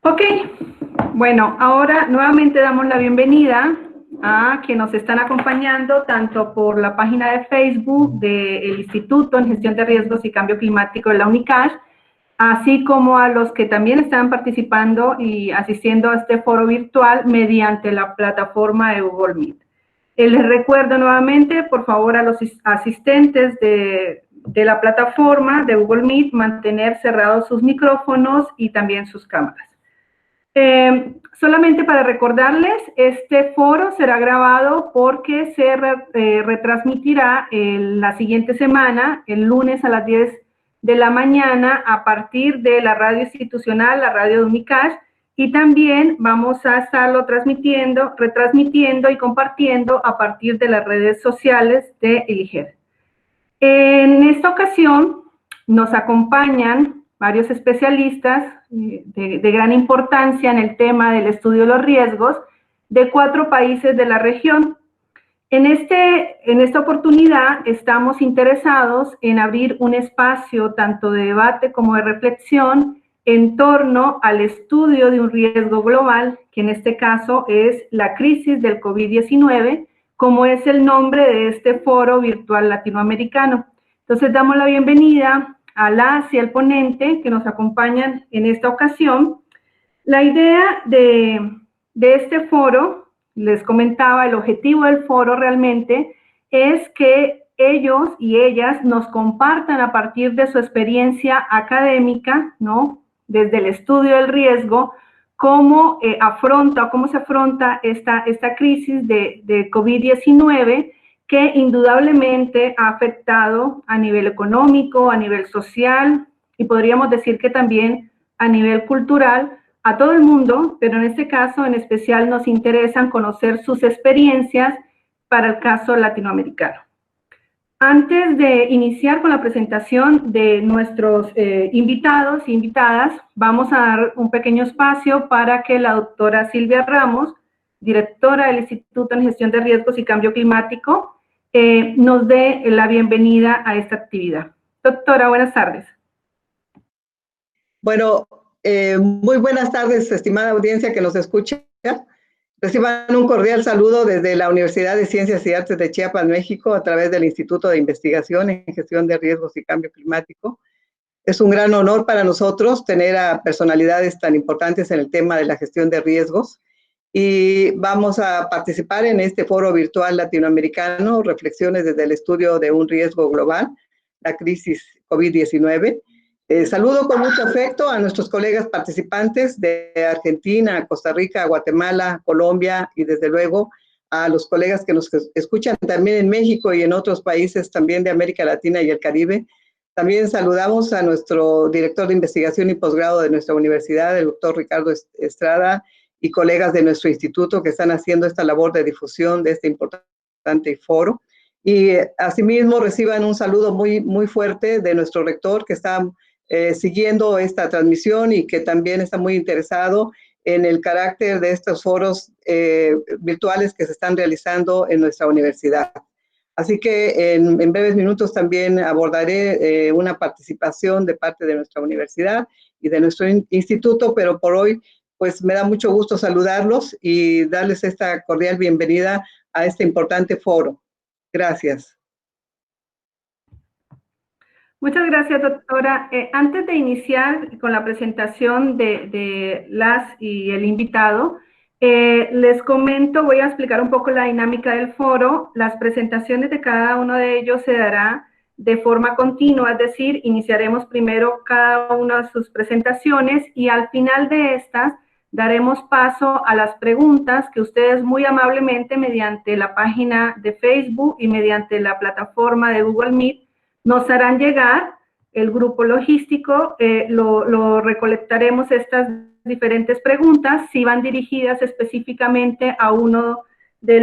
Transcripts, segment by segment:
Ok, bueno, ahora nuevamente damos la bienvenida a quienes nos están acompañando tanto por la página de Facebook del Instituto en Gestión de Riesgos y Cambio Climático de la UNICASH, así como a los que también están participando y asistiendo a este foro virtual mediante la plataforma de Google Meet. Les recuerdo nuevamente, por favor, a los asistentes de la plataforma de Google Meet mantener cerrados sus micrófonos y también sus cámaras. Solamente para recordarles, este foro será grabado porque se retransmitirá la siguiente semana, el lunes a las 10 de la mañana, a partir de la radio institucional, la radio de UNICASH, y también vamos a estarlo retransmitiendo y compartiendo a partir de las redes sociales de ELIGER. En esta ocasión nos acompañan varios especialistas de gran importancia en el tema del estudio de los riesgos de 4 países de la región. En esta oportunidad estamos interesados en abrir un espacio tanto de debate como de reflexión en torno al estudio de un riesgo global, que en este caso es la crisis del COVID-19, como es el nombre de este foro virtual latinoamericano. Entonces damos la bienvenida a las y al ponente que nos acompañan en esta ocasión. La idea de este foro, les comentaba, el objetivo del foro realmente es que ellos y ellas nos compartan a partir de su experiencia académica, ¿no? Desde el estudio del riesgo, cómo se afronta esta crisis de COVID-19, que indudablemente ha afectado a nivel económico, a nivel social y podríamos decir que también a nivel cultural a todo el mundo, pero en este caso en especial nos interesan conocer sus experiencias para el caso latinoamericano. Antes de iniciar con la presentación de nuestros invitados e invitadas, vamos a dar un pequeño espacio para que la doctora Silvia Ramos, directora del Instituto en Gestión de Riesgos y Cambio Climático, nos dé la bienvenida a esta actividad. Doctora, buenas tardes. Bueno, muy buenas tardes, estimada audiencia que nos escucha. Reciban un cordial saludo desde la Universidad de Ciencias y Artes de Chiapas, México, a través del Instituto de Investigación en Gestión de Riesgos y Cambio Climático. Es un gran honor para nosotros tener a personalidades tan importantes en el tema de la gestión de riesgos y vamos a participar en este foro virtual latinoamericano, Reflexiones desde el estudio de un riesgo global, la crisis COVID-19. Saludo con mucho afecto a nuestros colegas participantes de Argentina, Costa Rica, Guatemala, Colombia y desde luego a los colegas que nos escuchan también en México y en otros países también de América Latina y el Caribe. También saludamos a nuestro director de investigación y posgrado de nuestra universidad, el doctor Ricardo Estrada, y colegas de nuestro instituto que están haciendo esta labor de difusión de este importante foro. Y asimismo reciban un saludo muy fuerte de nuestro rector que está siguiendo esta transmisión y que también está muy interesado en el carácter de estos foros virtuales que se están realizando en nuestra universidad. Así que en breves minutos también abordaré una participación de parte de nuestra universidad y de nuestro instituto, pero por hoy pues me da mucho gusto saludarlos y darles esta cordial bienvenida a este importante foro. Gracias. Muchas gracias, doctora. Antes de iniciar con la presentación de las y el invitado, les comento, voy a explicar un poco la dinámica del foro. Las presentaciones de cada uno de ellos se dará de forma continua, es decir, iniciaremos primero cada una de sus presentaciones y al final de estas daremos paso a las preguntas que ustedes muy amablemente mediante la página de Facebook y mediante la plataforma de Google Meet nos harán llegar. El grupo logístico, lo recolectaremos estas diferentes preguntas. Si van dirigidas específicamente a uno de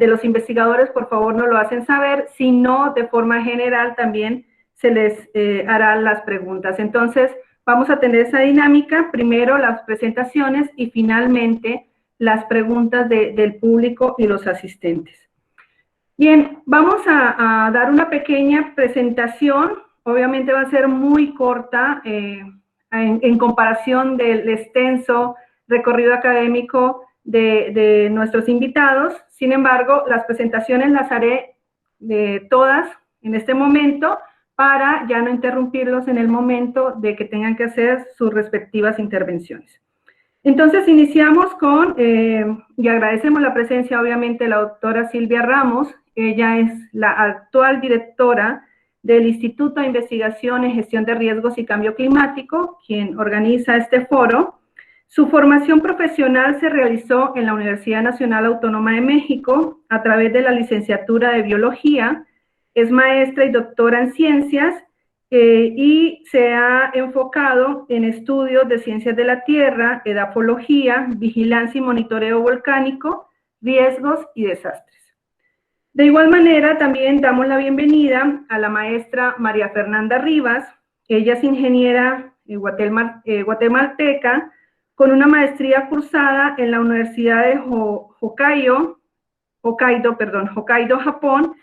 los investigadores, por favor nos lo hacen saber. Si no, de forma general también se les harán las preguntas. Entonces, vamos a tener esa dinámica. Primero las presentaciones y finalmente las preguntas del público y los asistentes. Bien, vamos a dar una pequeña presentación, obviamente va a ser muy corta, en comparación del extenso recorrido académico de nuestros invitados. Sin embargo, las presentaciones las haré todas en este momento para ya no interrumpirlos en el momento de que tengan que hacer sus respectivas intervenciones. Entonces, iniciamos con, y agradecemos la presencia, obviamente, de la doctora Silvia Ramos. Ella es la actual directora del Instituto de Investigación en Gestión de Riesgos y Cambio Climático, quien organiza este foro. Su formación profesional se realizó en la Universidad Nacional Autónoma de México a través de la licenciatura de Biología. Es maestra y doctora en Ciencias y se ha enfocado en estudios de ciencias de la tierra, edafología, vigilancia y monitoreo volcánico, riesgos y desastres. De igual manera, también damos la bienvenida a la maestra María Fernanda Rivas. Ella es ingeniera guatemalteca con una maestría cursada en la Universidad de Hokkaido, Japón,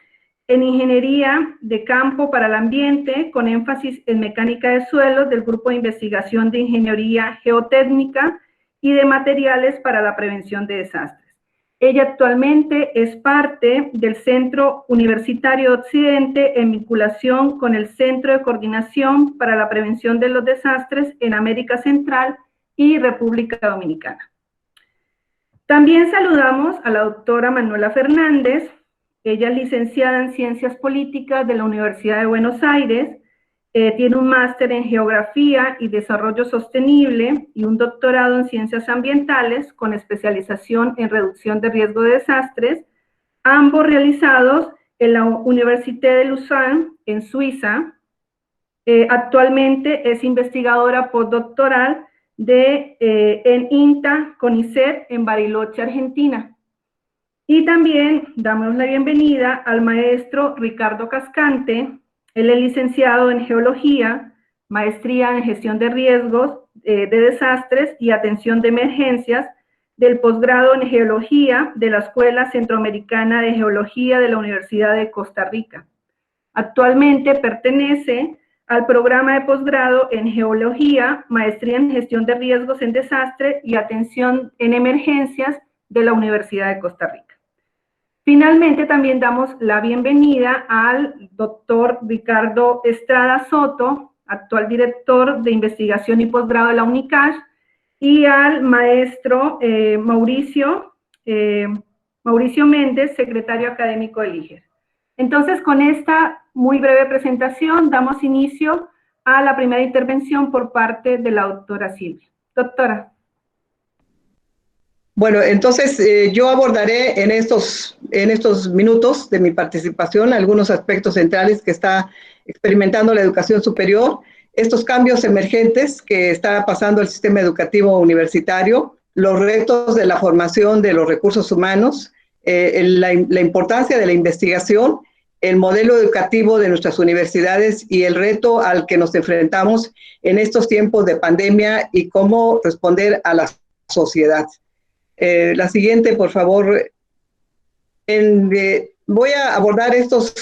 en Ingeniería de Campo para el Ambiente, con énfasis en Mecánica de Suelos del Grupo de Investigación de Ingeniería Geotécnica y de Materiales para la Prevención de Desastres. Ella actualmente es parte del Centro Universitario de Occidente en vinculación con el Centro de Coordinación para la Prevención de los Desastres en América Central y República Dominicana. También saludamos a la doctora Manuela Fernández. Ella es licenciada en Ciencias Políticas de la Universidad de Buenos Aires, tiene un máster en Geografía y Desarrollo Sostenible y un doctorado en Ciencias Ambientales con especialización en Reducción de Riesgo de Desastres, ambos realizados en la Université de Lausanne, en Suiza. Actualmente es investigadora postdoctoral en INTA CONICET en Bariloche, Argentina. Y también damos la bienvenida al maestro Ricardo Cascante. Él es licenciado en Geología, maestría en Gestión de Riesgos de Desastres y Atención de Emergencias, del posgrado en Geología de la Escuela Centroamericana de Geología de la Universidad de Costa Rica. Actualmente pertenece al programa de posgrado en Geología, maestría en Gestión de Riesgos en Desastre y Atención en Emergencias de la Universidad de Costa Rica. Finalmente, también damos la bienvenida al doctor Ricardo Estrada Soto, actual director de investigación y posgrado de la UNICASH, y al maestro Mauricio Méndez, secretario académico del IGER. Entonces, con esta muy breve presentación, damos inicio a la primera intervención por parte de la doctora Silvia. Doctora. Bueno, entonces yo abordaré en estos minutos de mi participación algunos aspectos centrales que está experimentando la educación superior, estos cambios emergentes que está pasando el sistema educativo universitario, los retos de la formación de los recursos humanos, la importancia de la investigación, el modelo educativo de nuestras universidades y el reto al que nos enfrentamos en estos tiempos de pandemia y cómo responder a la sociedad. La siguiente, por favor. Voy a abordar estos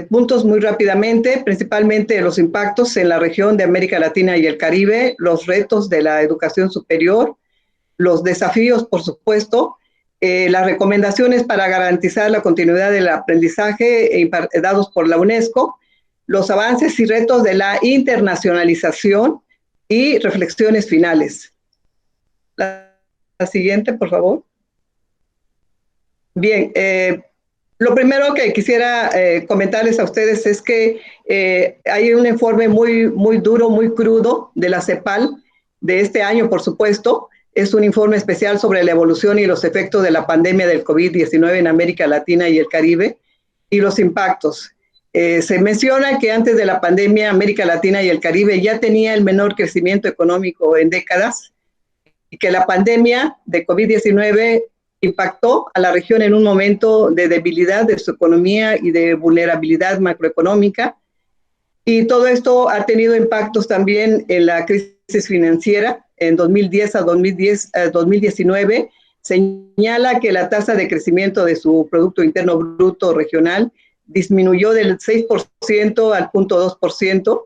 puntos muy rápidamente, principalmente los impactos en la región de América Latina y el Caribe, los retos de la educación superior, los desafíos, por supuesto, las recomendaciones para garantizar la continuidad del aprendizaje dados por la UNESCO, los avances y retos de la internacionalización y reflexiones finales. La siguiente, por favor. Bien, lo primero que quisiera comentarles a ustedes es que hay un informe muy duro, muy crudo de la CEPAL de este año, por supuesto. Es un informe especial sobre la evolución y los efectos de la pandemia del COVID-19 en América Latina y el Caribe y los impactos. Se menciona que antes de la pandemia, América Latina y el Caribe ya tenía el menor crecimiento económico en décadas, y que la pandemia de COVID-19 impactó a la región en un momento de debilidad de su economía y de vulnerabilidad macroeconómica. Y todo esto ha tenido impactos también en la crisis financiera. En 2010 a 2019 señala que la tasa de crecimiento de su Producto Interno Bruto regional disminuyó del 6% al 0.2%,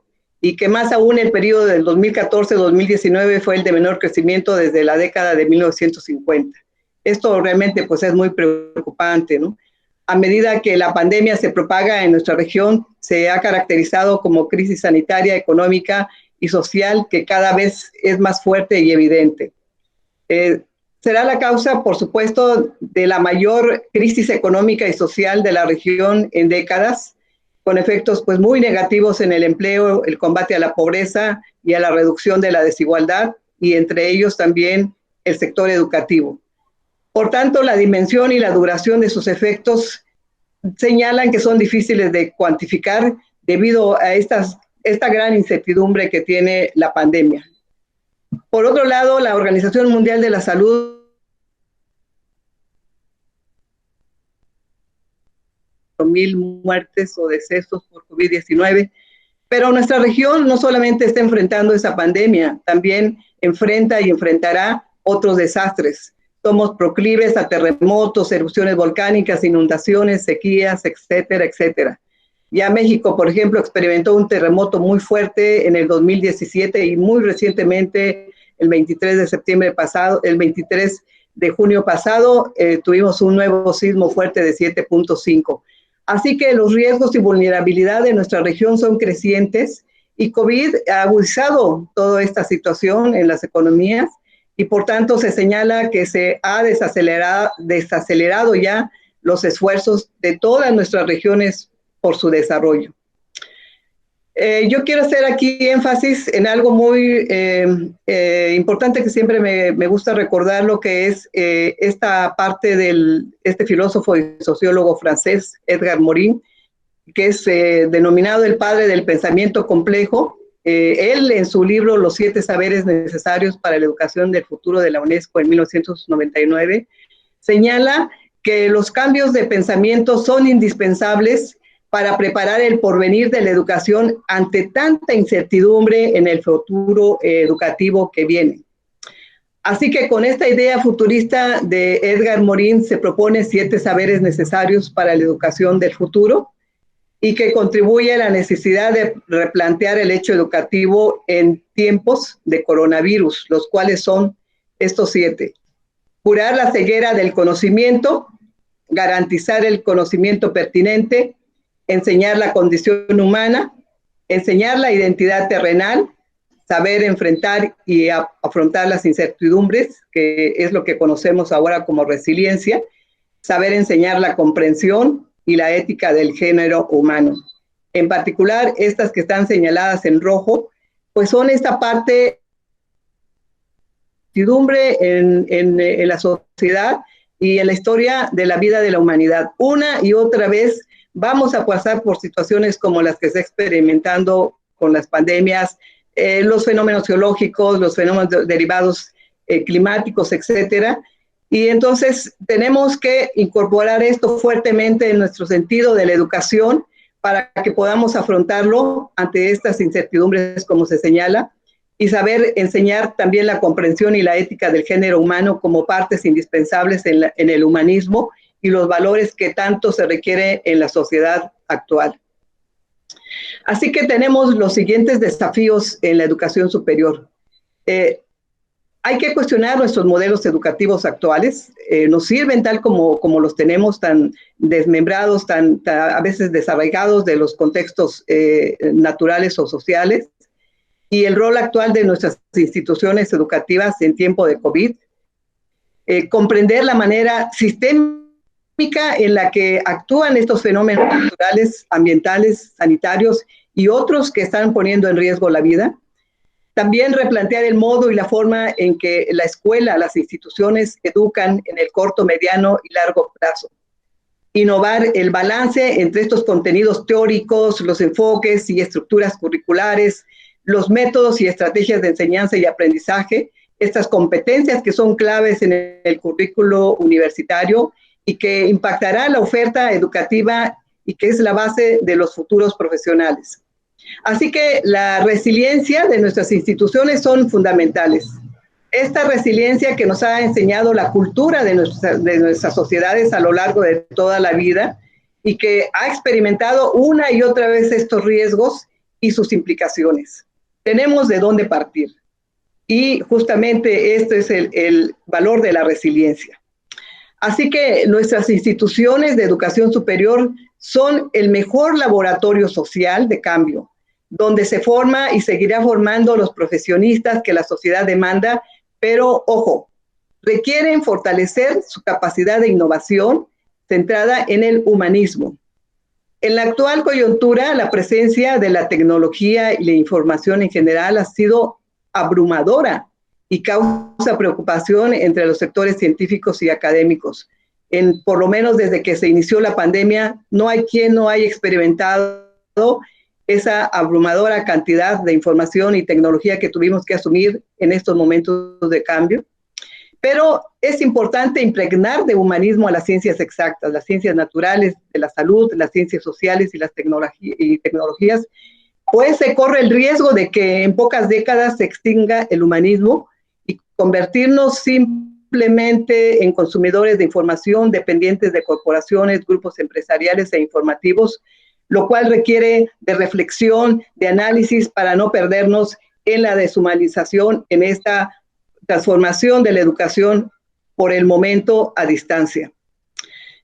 y que más aún el periodo del 2014-2019 fue el de menor crecimiento desde la década de 1950. Esto realmente pues es muy preocupante, ¿no? A medida que la pandemia se propaga en nuestra región, se ha caracterizado como crisis sanitaria, económica y social que cada vez es más fuerte y evidente. Será la causa, por supuesto, de la mayor crisis económica y social de la región en décadas, con efectos pues muy negativos en el empleo, el combate a la pobreza y a la reducción de la desigualdad, y entre ellos también el sector educativo. Por tanto, la dimensión y la duración de sus efectos señalan que son difíciles de cuantificar debido a esta gran incertidumbre que tiene la pandemia. Por otro lado, la Organización Mundial de la Salud mil muertes o decesos por COVID-19, pero nuestra región no solamente está enfrentando esa pandemia, también enfrenta y enfrentará otros desastres. Somos proclives a terremotos, erupciones volcánicas, inundaciones, sequías, etcétera, etcétera. Ya México, por ejemplo, experimentó un terremoto muy fuerte en el 2017 y muy recientemente, el 23 de septiembre pasado, el 23 de junio pasado, tuvimos un nuevo sismo fuerte de 7.5. Así que los riesgos y vulnerabilidad de nuestra región son crecientes y COVID ha agudizado toda esta situación en las economías y por tanto se señala que se ha desacelerado ya los esfuerzos de todas nuestras regiones por su desarrollo. Yo quiero hacer aquí énfasis en algo muy importante que siempre me gusta recordar, lo que es esta parte de este filósofo y sociólogo francés, Edgar Morin, que es denominado el padre del pensamiento complejo. Él, en su libro Los 7 saberes necesarios para la educación del futuro de la UNESCO en 1999, señala que los cambios de pensamiento son indispensables para preparar el porvenir de la educación ante tanta incertidumbre en el futuro educativo que viene. Así que con esta idea futurista de Edgar Morin se propone 7 saberes necesarios para la educación del futuro y que contribuye a la necesidad de replantear el hecho educativo en tiempos de coronavirus, los cuales son estos 7. Curar la ceguera del conocimiento, garantizar el conocimiento pertinente, enseñar la condición humana, enseñar la identidad terrenal, saber enfrentar y afrontar las incertidumbres, que es lo que conocemos ahora como resiliencia, saber enseñar la comprensión y la ética del género humano. En particular, estas que están señaladas en rojo, pues son esta parte de incertidumbre en la sociedad y en la historia de la vida de la humanidad. Una y otra vez vamos a pasar por situaciones como las que está experimentando con las pandemias, los fenómenos geológicos, los fenómenos derivados climáticos, etcétera. Y entonces tenemos que incorporar esto fuertemente en nuestro sentido de la educación para que podamos afrontarlo ante estas incertidumbres, como se señala, y saber enseñar también la comprensión y la ética del género humano como partes indispensables en el humanismo y los valores que tanto se requiere en la sociedad actual. Así que tenemos los siguientes desafíos en la educación superior. Hay que cuestionar nuestros modelos educativos actuales. Nos sirven tal como los tenemos, tan desmembrados, tan a veces desarraigados de los contextos naturales o sociales, y el rol actual de nuestras instituciones educativas en tiempo de COVID. Comprender la manera sistémica en la que actúan estos fenómenos naturales, ambientales, sanitarios y otros que están poniendo en riesgo la vida. También replantear el modo y la forma en que la escuela, las instituciones educan en el corto, mediano y largo plazo. Innovar el balance entre estos contenidos teóricos, los enfoques y estructuras curriculares, los métodos y estrategias de enseñanza y aprendizaje, estas competencias que son claves en el currículo universitario y que impactará la oferta educativa y que es la base de los futuros profesionales. Así que la resiliencia de nuestras instituciones son fundamentales. Esta resiliencia que nos ha enseñado la cultura de nuestras sociedades a lo largo de toda la vida y que ha experimentado una y otra vez estos riesgos y sus implicaciones. Tenemos de dónde partir. Y justamente este es el valor de la resiliencia. Así que nuestras instituciones de educación superior son el mejor laboratorio social de cambio, donde se forma y seguirá formando los profesionistas que la sociedad demanda, pero ojo, requieren fortalecer su capacidad de innovación centrada en el humanismo. En la actual coyuntura, la presencia de la tecnología y la información en general ha sido abrumadora y causa preocupación entre los sectores científicos y académicos. Por lo menos desde que se inició la pandemia, no hay quien no haya experimentado esa abrumadora cantidad de información y tecnología que tuvimos que asumir en estos momentos de cambio. Pero es importante impregnar de humanismo a las ciencias exactas, las ciencias naturales, de la salud, las ciencias sociales y las tecnologías, pues se corre el riesgo de que en pocas décadas se extinga el humanismo y convertirnos simplemente en consumidores de información dependientes de corporaciones, grupos empresariales e informativos, lo cual requiere de reflexión, de análisis para no perdernos en la deshumanización, en esta transformación de la educación por el momento a distancia.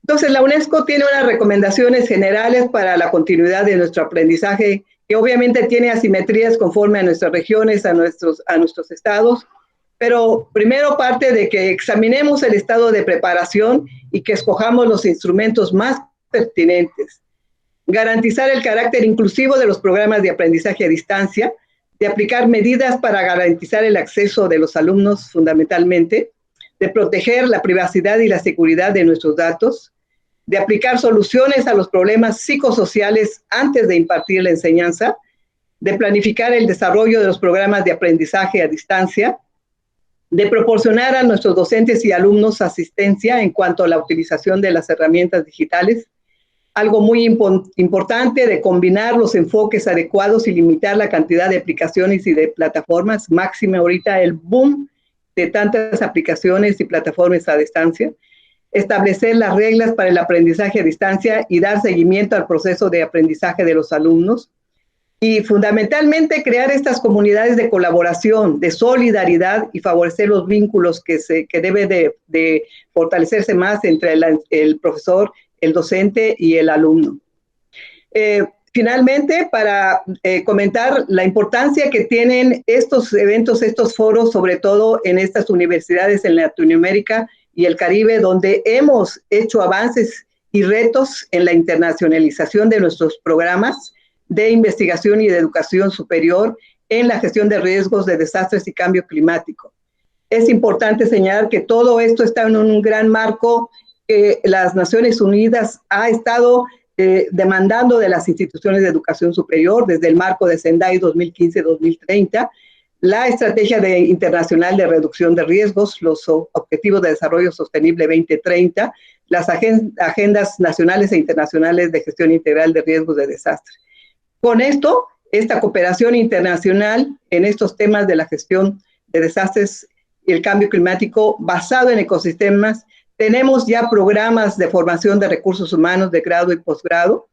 Entonces, la UNESCO tiene unas recomendaciones generales para la continuidad de nuestro aprendizaje, que obviamente tiene asimetrías conforme a nuestras regiones, a nuestros estados, pero primero parte de que examinemos el estado de preparación y que escojamos los instrumentos más pertinentes. Garantizar el carácter inclusivo de los programas de aprendizaje a distancia, de aplicar medidas para garantizar el acceso de los alumnos fundamentalmente, de proteger la privacidad y la seguridad de nuestros datos, de aplicar soluciones a los problemas psicosociales antes de impartir la enseñanza, de planificar el desarrollo de los programas de aprendizaje a distancia, de proporcionar a nuestros docentes y alumnos asistencia en cuanto a la utilización de las herramientas digitales, algo muy importante, de combinar los enfoques adecuados y limitar la cantidad de aplicaciones y de plataformas, máxima ahorita el boom de tantas aplicaciones y plataformas a distancia, establecer las reglas para el aprendizaje a distancia y dar seguimiento al proceso de aprendizaje de los alumnos, y fundamentalmente crear estas comunidades de colaboración, de solidaridad y favorecer los vínculos que debe de fortalecerse más entre el profesor, el docente y el alumno. Finalmente, para comentar la importancia que tienen estos eventos, estos foros, sobre todo en estas universidades en Latinoamérica y el Caribe, donde hemos hecho avances y retos en la internacionalización de nuestros programas de investigación y de educación superior en la gestión de riesgos de desastres y cambio climático. Es importante señalar que todo esto está en un gran marco que las Naciones Unidas ha estado demandando de las instituciones de educación superior desde el marco de Sendai 2015-2030, la Estrategia Internacional de Reducción de Riesgos, los Objetivos de Desarrollo Sostenible 2030, las agendas nacionales e internacionales de gestión integral de riesgos de desastre. Con esto, esta cooperación internacional en estos temas de la gestión de desastres y el cambio climático basado en ecosistemas, tenemos ya programas de formación de recursos humanos de grado y posgrado.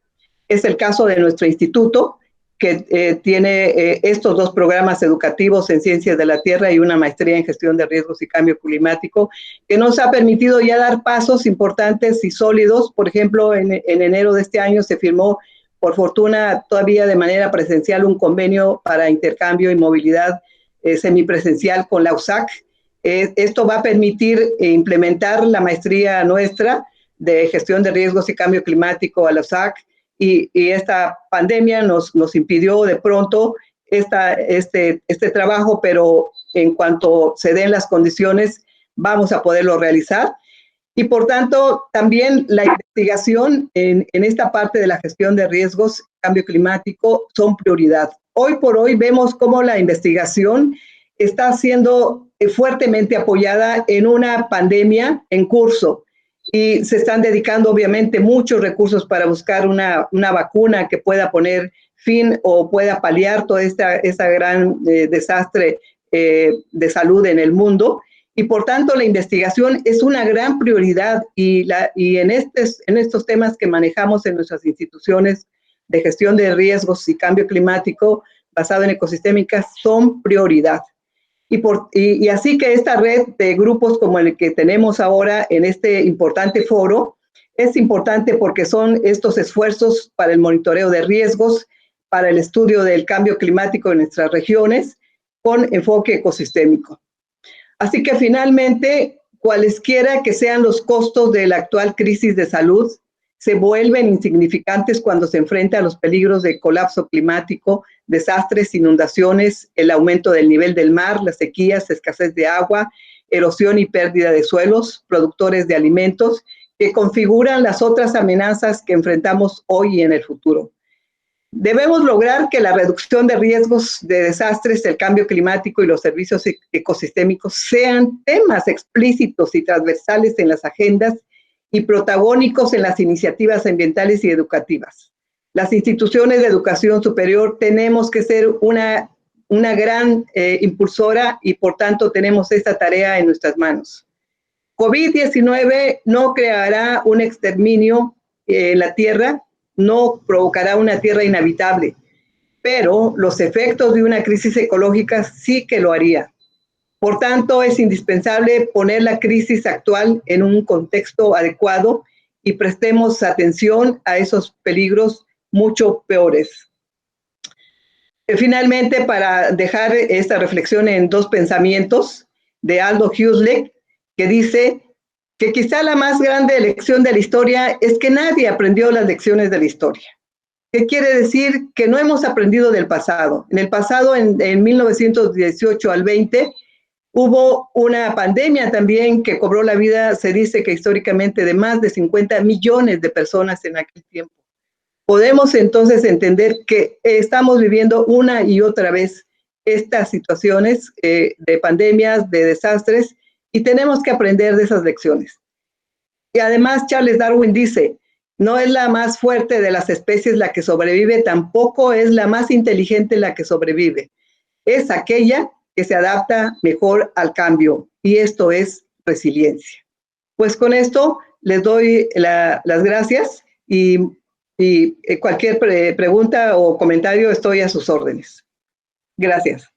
Es el caso de nuestro instituto, que tiene estos dos programas educativos en Ciencias de la Tierra y una maestría en Gestión de Riesgos y Cambio Climático, que nos ha permitido ya dar pasos importantes y sólidos. Por ejemplo, en enero de este año se firmó, por fortuna, todavía de manera presencial, un convenio para intercambio y movilidad semipresencial con la USAC. Esto va a permitir implementar la maestría nuestra de gestión de riesgos y cambio climático a la USAC, y esta pandemia nos impidió de pronto este trabajo, pero en cuanto se den las condiciones vamos a poderlo realizar. Y por tanto, también la investigación en esta parte de la gestión de riesgos, cambio climático, son prioridad. Hoy por hoy vemos cómo la investigación está siendo fuertemente apoyada en una pandemia en curso, y se están dedicando obviamente muchos recursos para buscar una vacuna que pueda poner fin o pueda paliar todo esta gran desastre de salud en el mundo. Y por tanto la investigación es una gran prioridad, y en estos temas que manejamos en nuestras instituciones, de gestión de riesgos y cambio climático basado en ecosistémicas son prioridad. Y así que esta red de grupos como el que tenemos ahora en este importante foro es importante porque son estos esfuerzos para el monitoreo de riesgos, para el estudio del cambio climático en nuestras regiones, con enfoque ecosistémico. Así que finalmente, cualesquiera que sean los costos de la actual crisis de salud, se vuelven insignificantes cuando se enfrenta a los peligros de colapso climático, desastres, inundaciones, el aumento del nivel del mar, las sequías, escasez de agua, erosión y pérdida de suelos, productores de alimentos, que configuran las otras amenazas que enfrentamos hoy y en el futuro. Debemos lograr que la reducción de riesgos de desastres, el cambio climático y los servicios ecosistémicos sean temas explícitos y transversales en las agendas y protagónicos en las iniciativas ambientales y educativas. Las instituciones de educación superior tenemos que ser una gran impulsora y por tanto tenemos esta tarea en nuestras manos. COVID-19 no creará un exterminio en la Tierra, no provocará una Tierra inhabitable, pero los efectos de una crisis ecológica sí que lo haría. Por tanto, es indispensable poner la crisis actual en un contexto adecuado y prestemos atención a esos peligros mucho peores. Finalmente, para dejar esta reflexión en dos pensamientos de Aldous Huxley, que dice que quizá la más grande lección de la historia es que nadie aprendió las lecciones de la historia. ¿Qué quiere decir? Que no hemos aprendido del pasado. En el pasado, en 1918 al 20, hubo una pandemia también que cobró la vida, se dice que históricamente, de más de 50 millones de personas en aquel tiempo. Podemos entonces entender que estamos viviendo una y otra vez estas situaciones de pandemias, de desastres, y tenemos que aprender de esas lecciones. Y además Charles Darwin dice, no es la más fuerte de las especies la que sobrevive, tampoco es la más inteligente la que sobrevive. Es aquella que se adapta mejor al cambio, y esto es resiliencia. Pues con esto les doy las gracias y cualquier pregunta o comentario estoy a sus órdenes. Gracias.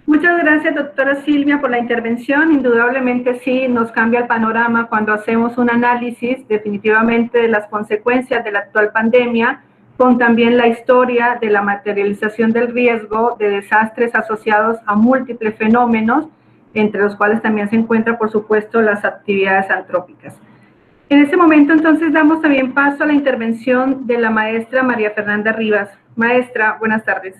Muchas gracias, doctora Silvia, por la intervención. Indudablemente sí nos cambia el panorama cuando hacemos un análisis definitivamente de las consecuencias de la actual pandemia, con también la historia de la materialización del riesgo de desastres asociados a múltiples fenómenos, entre los cuales también se encuentran, por supuesto, las actividades antrópicas. En este momento, entonces, damos también paso a la intervención de la maestra María Fernanda Rivas. Maestra, buenas tardes.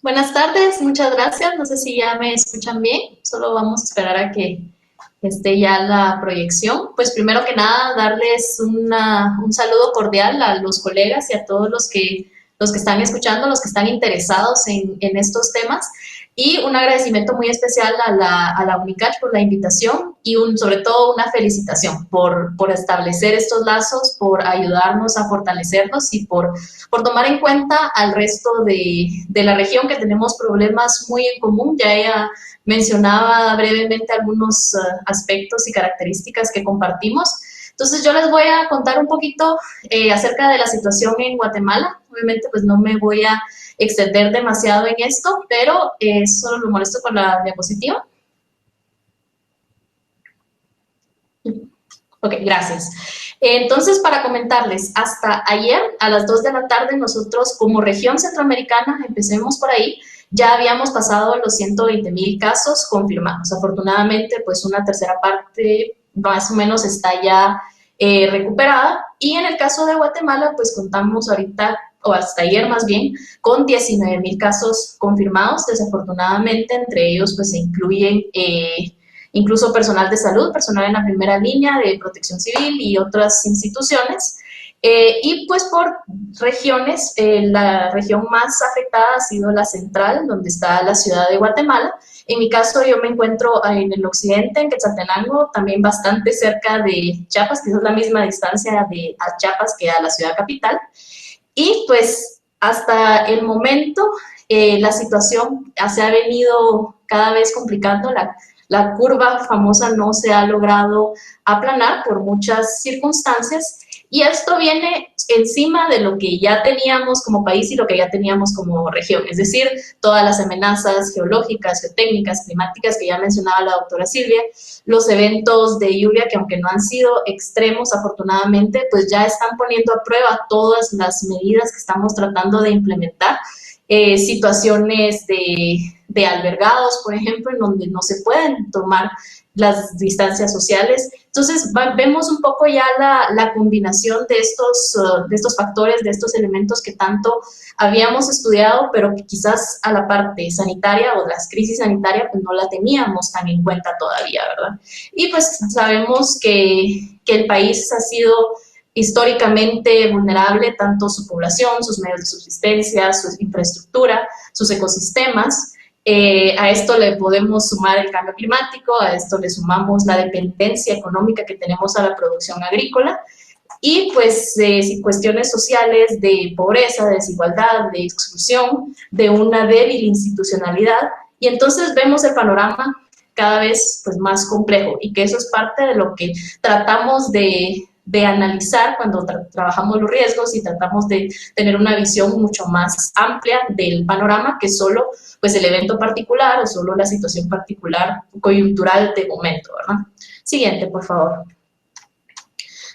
Buenas tardes, muchas gracias. No sé si ya me escuchan bien, solo vamos a esperar a que esté ya la proyección. Pues primero que nada, darles un saludo cordial a los colegas y a todos los que están escuchando, los que están interesados en estos temas. Y un agradecimiento muy especial a la UNICACH por la invitación y sobre todo una felicitación por establecer estos lazos, por ayudarnos a fortalecernos y por tomar en cuenta al resto de la región, que tenemos problemas muy en común. Ya ella mencionaba brevemente algunos aspectos y características que compartimos. Entonces yo les voy a contar un poquito acerca de la situación en Guatemala. Obviamente pues no me voy a extender demasiado en esto, pero solo me molesto con la diapositiva. Ok, gracias. Entonces, para comentarles, hasta ayer a las 2 de la tarde nosotros como región centroamericana, empecemos por ahí, ya habíamos pasado los 120,000 casos confirmados. Afortunadamente, pues una tercera parte más o menos está ya recuperada. Y en el caso de Guatemala, pues contamos ahorita, o hasta ayer más bien, con 19,000 casos confirmados. Desafortunadamente, entre ellos pues se incluyen incluso personal de salud, personal en la primera línea de protección civil y otras instituciones. Y pues por regiones, la región más afectada ha sido la central, donde está la ciudad de Guatemala. En mi caso, yo me encuentro en el occidente, en Quetzaltenango, también bastante cerca de Chiapas, que es la misma distancia a Chiapas que a la ciudad capital. Y pues hasta el momento la situación se ha venido cada vez complicando. la curva famosa no se ha logrado aplanar por muchas circunstancias, y esto viene encima de lo que ya teníamos como país y lo que ya teníamos como región, es decir, todas las amenazas geológicas, geotécnicas, climáticas que ya mencionaba la doctora Silvia, los eventos de lluvia que aunque no han sido extremos afortunadamente, pues ya están poniendo a prueba todas las medidas que estamos tratando de implementar, situaciones de albergados, por ejemplo, en donde no se pueden tomar las distancias sociales. Entonces vemos un poco ya la combinación de estos factores, de estos elementos que tanto habíamos estudiado, pero que quizás a la parte sanitaria o las crisis sanitarias pues no la teníamos tan en cuenta todavía, ¿verdad? Y pues sabemos que el país ha sido históricamente vulnerable, tanto su población, sus medios de subsistencia, su infraestructura, sus ecosistemas. A esto le podemos sumar el cambio climático, a esto le sumamos la dependencia económica que tenemos a la producción agrícola y pues cuestiones sociales de pobreza, de desigualdad, de exclusión, de una débil institucionalidad, y entonces vemos el panorama cada vez pues más complejo, y que eso es parte de lo que tratamos de analizar cuando trabajamos los riesgos y tratamos de tener una visión mucho más amplia del panorama que solo pues el evento particular o solo la situación particular coyuntural de momento, ¿verdad? Siguiente, por favor.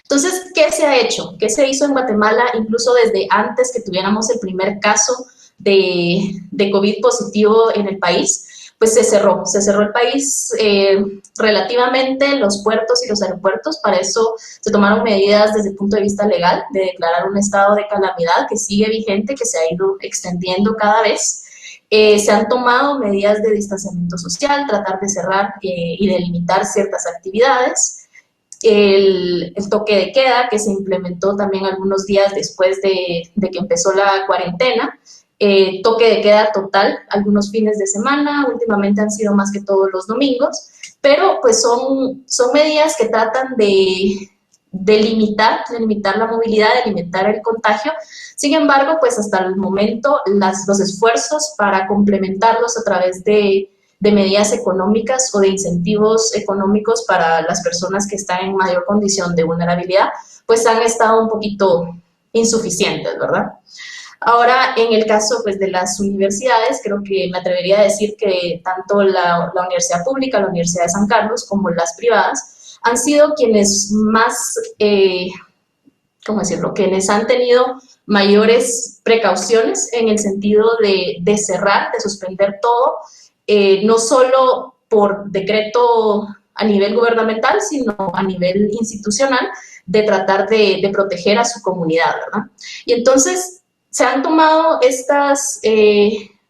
Entonces, ¿qué se ha hecho? ¿Qué se hizo en Guatemala incluso desde antes que tuviéramos el primer caso de COVID positivo en el país? Pues se cerró el país relativamente, los puertos y los aeropuertos. Para eso se tomaron medidas desde el punto de vista legal, de declarar un estado de calamidad que sigue vigente, que se ha ido extendiendo cada vez. Se han tomado medidas de distanciamiento social, tratar de cerrar y de limitar ciertas actividades. El toque de queda, que se implementó también algunos días después de que empezó la cuarentena. Toque de queda total algunos fines de semana, últimamente han sido más que todos los domingos, pero pues son medidas que tratan de limitar la movilidad, de limitar el contagio. Sin embargo, pues hasta el momento los esfuerzos para complementarlos a través de medidas económicas o de incentivos económicos para las personas que están en mayor condición de vulnerabilidad, pues han estado un poquito insuficientes, ¿verdad? Ahora, en el caso pues, de las universidades, creo que me atrevería a decir que tanto la universidad pública, la Universidad de San Carlos, como las privadas, han sido quienes más, ¿cómo decirlo?, quienes han tenido mayores precauciones en el sentido de cerrar, de suspender todo, no solo por decreto a nivel gubernamental, sino a nivel institucional, de tratar de proteger a su comunidad, ¿verdad? Y entonces, se han tomado estas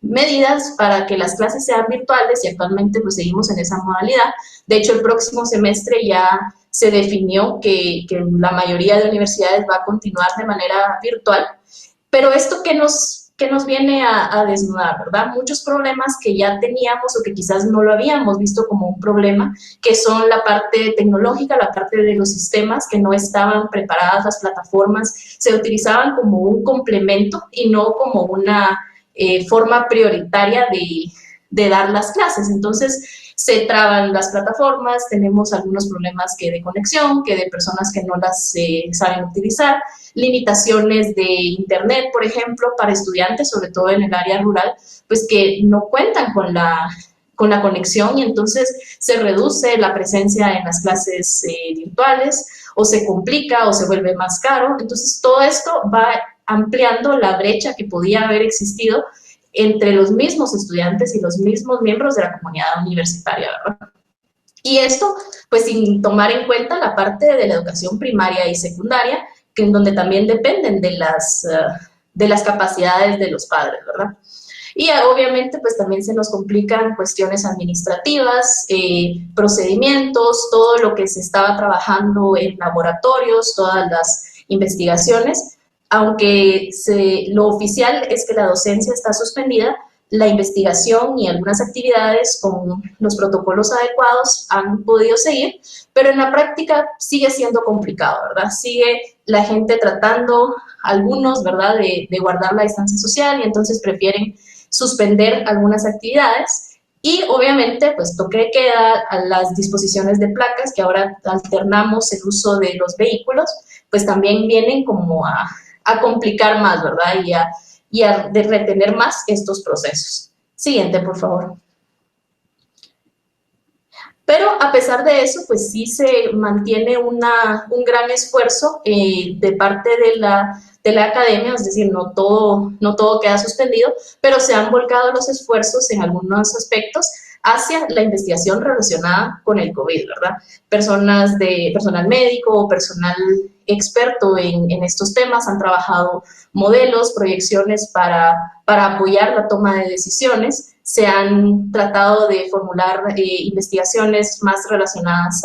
medidas para que las clases sean virtuales y actualmente pues seguimos en esa modalidad. De hecho, el próximo semestre ya se definió que la mayoría de universidades va a continuar de manera virtual, pero esto que nos viene a desnudar, ¿verdad? Muchos problemas que ya teníamos o que quizás no lo habíamos visto como un problema, que son la parte tecnológica, la parte de los sistemas que no estaban preparadas, las plataformas se utilizaban como un complemento y no como una forma prioritaria de dar las clases. Entonces, se traban las plataformas, tenemos algunos problemas que de conexión, que de personas que no las saben utilizar, limitaciones de internet, por ejemplo, para estudiantes, sobre todo en el área rural, pues que no cuentan con la conexión y entonces se reduce la presencia en las clases virtuales o se complica o se vuelve más caro. Entonces, todo esto va ampliando la brecha que podía haber existido entre los mismos estudiantes y los mismos miembros de la comunidad universitaria, ¿verdad? Y esto, pues sin tomar en cuenta la parte de la educación primaria y secundaria, que en donde también dependen de las capacidades de los padres, ¿verdad? Y obviamente, pues también se nos complican cuestiones administrativas, procedimientos, todo lo que se estaba trabajando en laboratorios, todas las investigaciones. Aunque lo oficial es que la docencia está suspendida, la investigación y algunas actividades con los protocolos adecuados han podido seguir, pero en la práctica sigue siendo complicado, ¿verdad? Sigue la gente tratando, algunos, ¿verdad?, de guardar la distancia social y entonces prefieren suspender algunas actividades Y obviamente, pues toque de queda, a las disposiciones de placas, que ahora alternamos el uso de los vehículos, pues también vienen como a complicar más, ¿verdad? Y a de retener más estos procesos. Siguiente, por favor. Pero a pesar de eso, pues sí se mantiene un gran esfuerzo de parte de la academia, es decir, no todo queda suspendido, pero se han volcado los esfuerzos en algunos aspectos hacia la investigación relacionada con el COVID, ¿verdad? Personal médico, personal experto en estos temas han trabajado modelos, proyecciones para apoyar la toma de decisiones. Se han tratado de formular investigaciones más relacionadas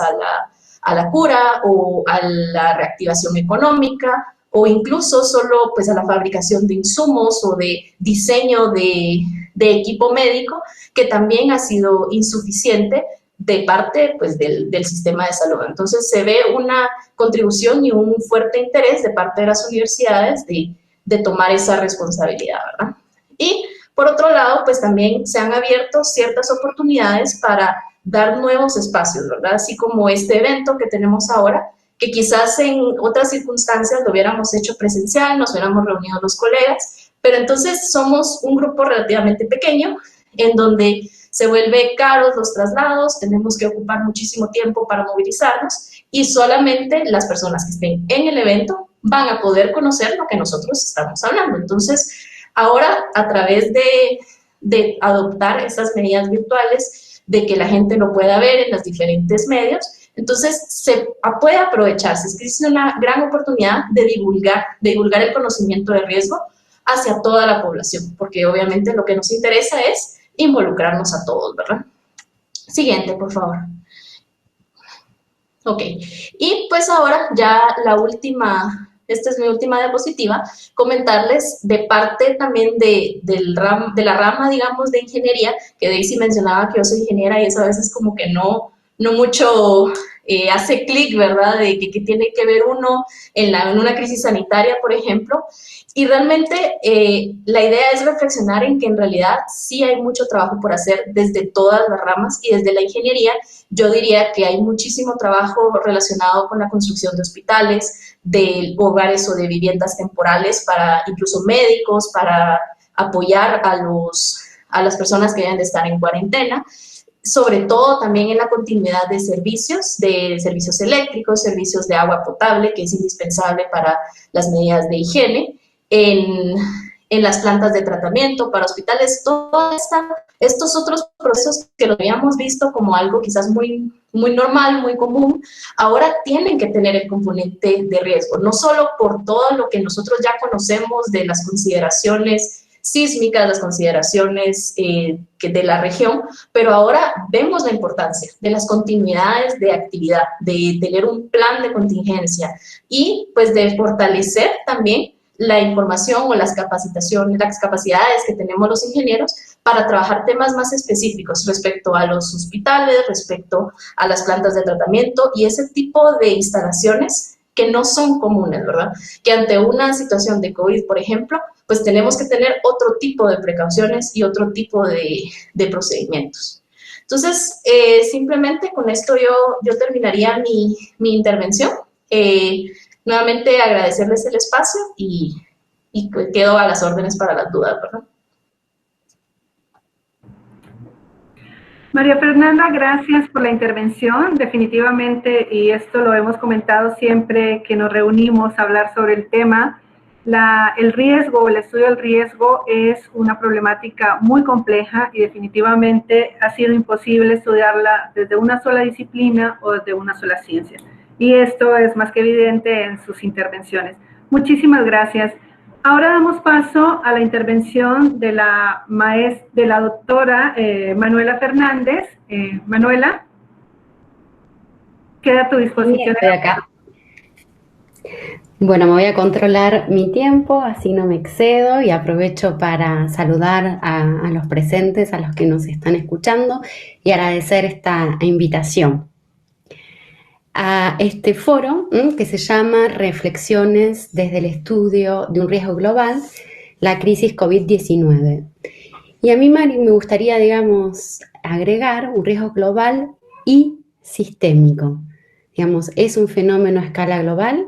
a la cura o a la reactivación económica, o incluso solo pues a la fabricación de insumos o de diseño de equipo médico, que también ha sido insuficiente de parte pues, del sistema de salud. Entonces se ve una contribución y un fuerte interés de parte de las universidades de tomar esa responsabilidad, ¿verdad? Y por otro lado, pues también se han abierto ciertas oportunidades para dar nuevos espacios, ¿verdad? Así como este evento que tenemos ahora, que quizás en otras circunstancias lo hubiéramos hecho presencial, nos hubiéramos reunido los colegas, pero entonces somos un grupo relativamente pequeño, en donde se vuelve caros los traslados, tenemos que ocupar muchísimo tiempo para movilizarnos, y solamente las personas que estén en el evento van a poder conocer lo que nosotros estamos hablando. Entonces, ahora, a través de adoptar esas medidas virtuales, de que la gente lo pueda ver en los diferentes medios, entonces se puede aprovecharse. Es que es una gran oportunidad de divulgar el conocimiento de riesgo hacia toda la población, porque obviamente lo que nos interesa es involucrarnos a todos, ¿verdad? Siguiente, por favor. Ok, y pues ahora ya esta es mi última diapositiva, comentarles de parte también de la rama, digamos, de ingeniería, que Daisy mencionaba que yo soy ingeniera y eso a veces como que no mucho hace clic, ¿verdad? De que tiene que ver uno en una crisis sanitaria, por ejemplo. Y realmente la idea es reflexionar en que en realidad sí hay mucho trabajo por hacer desde todas las ramas, y desde la ingeniería yo diría que hay muchísimo trabajo relacionado con la construcción de hospitales, de hogares o de viviendas temporales para incluso médicos, para apoyar a las personas que deben de estar en cuarentena, sobre todo también en la continuidad de servicios eléctricos, servicios de agua potable, que es indispensable para las medidas de higiene, en las plantas de tratamiento, para hospitales, estos otros procesos que lo habíamos visto como algo quizás muy normal, muy común, ahora tienen que tener el componente de riesgo, no solo por todo lo que nosotros ya conocemos de las consideraciones sísmicas, las consideraciones de la región, pero ahora vemos la importancia de las continuidades de actividad, de tener un plan de contingencia y pues de fortalecer también la información o las capacitaciones, las capacidades que tenemos los ingenieros para trabajar temas más específicos respecto a los hospitales, respecto a las plantas de tratamiento y ese tipo de instalaciones que no son comunes, ¿verdad? Que ante una situación de COVID, por ejemplo, pues tenemos que tener otro tipo de precauciones y otro tipo de procedimientos. Entonces, simplemente con esto yo terminaría mi intervención. Nuevamente agradecerles el espacio y quedo a las órdenes para las dudas, ¿verdad? María Fernanda, gracias por la intervención. Definitivamente, y esto lo hemos comentado siempre que nos reunimos a hablar sobre el tema, el riesgo, el estudio del riesgo es una problemática muy compleja y definitivamente ha sido imposible estudiarla desde una sola disciplina o desde una sola ciencia. Y esto es más que evidente en sus intervenciones. Muchísimas gracias. Ahora damos paso a la intervención de la doctora Manuela Fernández. Manuela, queda a tu disposición. Estoy acá. Bueno, me voy a controlar mi tiempo, así no me excedo, y aprovecho para saludar a los presentes, a los que nos están escuchando, y agradecer esta invitación a este foro que se llama Reflexiones desde el estudio de un riesgo global, la crisis COVID-19. Y a mí, Mari, me gustaría, digamos, agregar un riesgo global y sistémico. Digamos, es un fenómeno a escala global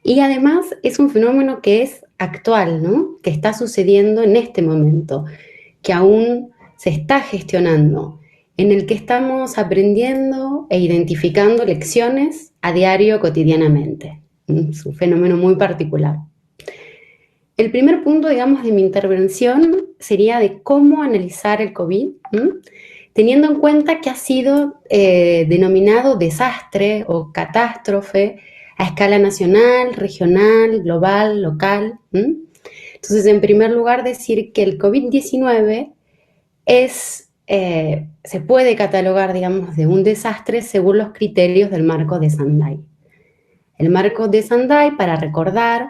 y además es un fenómeno que es actual, ¿no? Que está sucediendo en este momento, que aún se está gestionando, en el que estamos aprendiendo e identificando lecciones a diario, cotidianamente. Es un fenómeno muy particular. El primer punto, digamos, de mi intervención sería de cómo analizar el COVID, teniendo en cuenta que ha sido denominado desastre o catástrofe a escala nacional, regional, global, local. Entonces, en primer lugar, decir que el COVID-19 se puede catalogar, digamos, de un desastre según los criterios del marco de Sendai. El marco de Sendai, para recordar,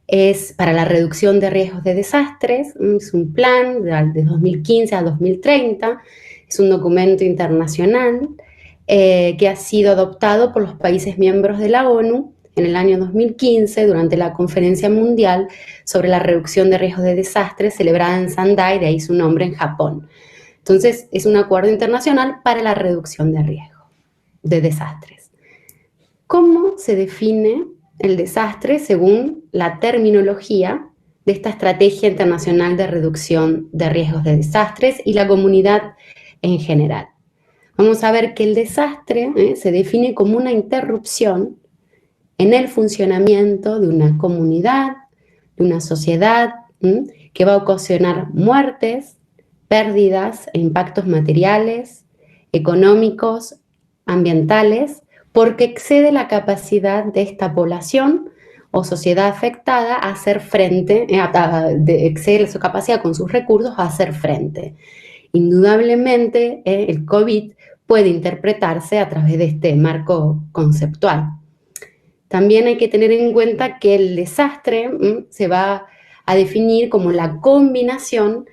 es para la reducción de riesgos de desastres, es un plan de 2015 a 2030, es un documento internacional que ha sido adoptado por los países miembros de la ONU en el año 2015 durante la Conferencia Mundial sobre la Reducción de Riesgos de Desastres celebrada en Sendai, de ahí su nombre, en Japón. Entonces, es un acuerdo internacional para la reducción de riesgos de desastres. ¿Cómo se define el desastre según la terminología de esta estrategia internacional de reducción de riesgos de desastres y la comunidad en general? Vamos a ver que el desastre se define como una interrupción en el funcionamiento de una comunidad, de una sociedad, que va a ocasionar muertes, pérdidas e impactos materiales, económicos, ambientales, porque excede la capacidad de esta población o sociedad afectada a hacer frente, excede su capacidad con sus recursos a hacer frente. Indudablemente, el COVID puede interpretarse a través de este marco conceptual. También hay que tener en cuenta que el desastre se va a definir como la combinación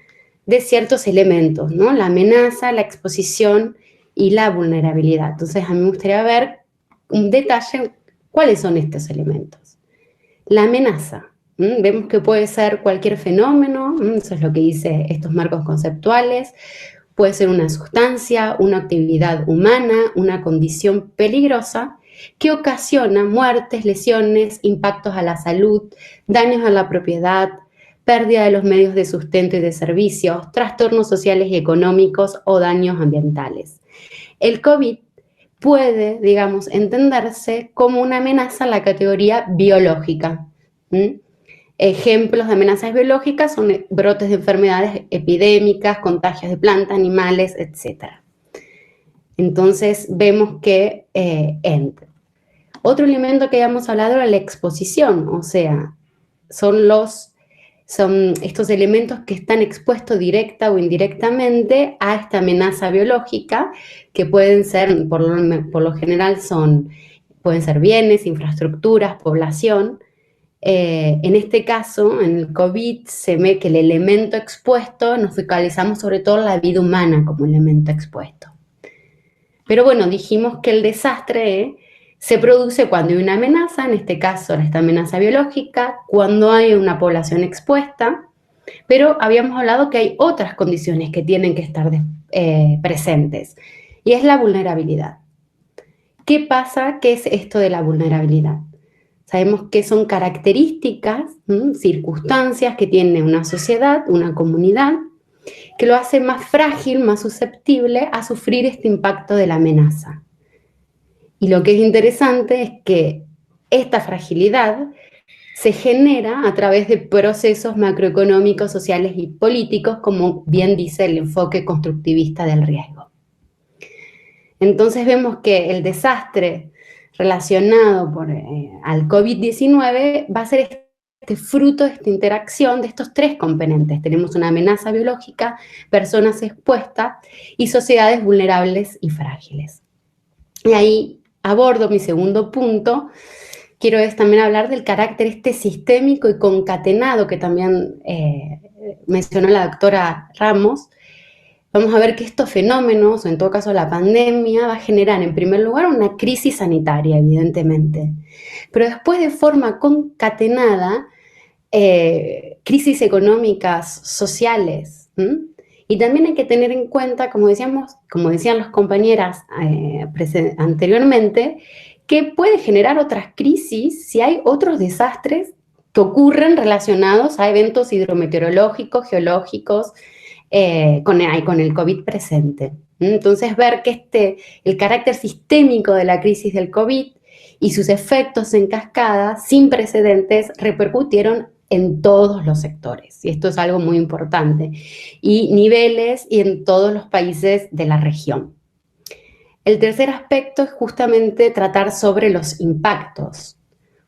de ciertos elementos, ¿no? La amenaza, la exposición y la vulnerabilidad. Entonces, a mí me gustaría ver un detalle, ¿cuáles son estos elementos? La amenaza, vemos que puede ser cualquier fenómeno, eso es lo que dice estos marcos conceptuales, puede ser una sustancia, una actividad humana, una condición peligrosa que ocasiona muertes, lesiones, impactos a la salud, daños a la propiedad, pérdida de los medios de sustento y de servicios, trastornos sociales y económicos o daños ambientales. El COVID puede, digamos, entenderse como una amenaza en la categoría biológica. Ejemplos de amenazas biológicas son brotes de enfermedades epidémicas, contagios de plantas, animales, etc. Entonces vemos que entra. Otro elemento que habíamos hablado era la exposición, o sea, son estos elementos que están expuestos directa o indirectamente a esta amenaza biológica, que pueden ser, por lo general, pueden ser bienes, infraestructuras, población. En este caso, en el COVID, se ve que el elemento expuesto, nos focalizamos sobre todo en la vida humana como elemento expuesto. Pero bueno, dijimos que el desastre se produce cuando hay una amenaza, en este caso esta amenaza biológica, cuando hay una población expuesta, pero habíamos hablado que hay otras condiciones que tienen que estar presentes, y es la vulnerabilidad. ¿Qué pasa? ¿Qué es esto de la vulnerabilidad? Sabemos que son características, circunstancias que tiene una sociedad, una comunidad, que lo hace más frágil, más susceptible a sufrir este impacto de la amenaza. Y lo que es interesante es que esta fragilidad se genera a través de procesos macroeconómicos, sociales y políticos, como bien dice el enfoque constructivista del riesgo. Entonces vemos que el desastre relacionado al COVID-19 va a ser fruto de esta interacción de estos tres componentes. Tenemos una amenaza biológica, personas expuestas y sociedades vulnerables y frágiles. Y ahí abordo mi segundo punto. Quiero también hablar del carácter sistémico y concatenado que también mencionó la doctora Ramos. Vamos a ver que estos fenómenos, o en todo caso la pandemia, va a generar en primer lugar una crisis sanitaria, evidentemente, pero después de forma concatenada crisis económicas, sociales, Y también hay que tener en cuenta, como decían las compañeras anteriormente, que puede generar otras crisis si hay otros desastres que ocurren relacionados a eventos hidrometeorológicos, geológicos, con el COVID presente. Entonces, ver que el carácter sistémico de la crisis del COVID y sus efectos en cascada sin precedentes repercutieron en todos los sectores, y esto es algo muy importante, y niveles y en todos los países de la región. El tercer aspecto es justamente tratar sobre los impactos.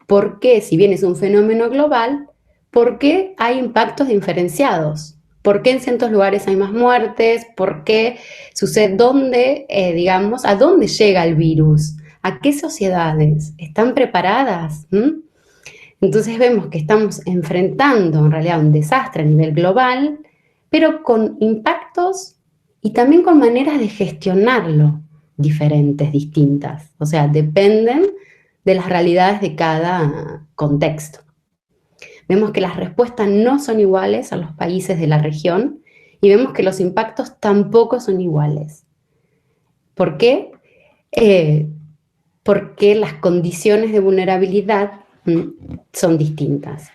¿Por qué, si bien es un fenómeno global, por qué hay impactos diferenciados? ¿Por qué en ciertos lugares hay más muertes? ¿Por qué sucede? ¿A dónde llega el virus? ¿A qué sociedades? ¿Están preparadas? Entonces vemos que estamos enfrentando en realidad un desastre a nivel global, pero con impactos y también con maneras de gestionarlo diferentes, distintas. O sea, dependen de las realidades de cada contexto. Vemos que las respuestas no son iguales a los países de la región y vemos que los impactos tampoco son iguales. ¿Por qué? Porque las condiciones de vulnerabilidad son distintas.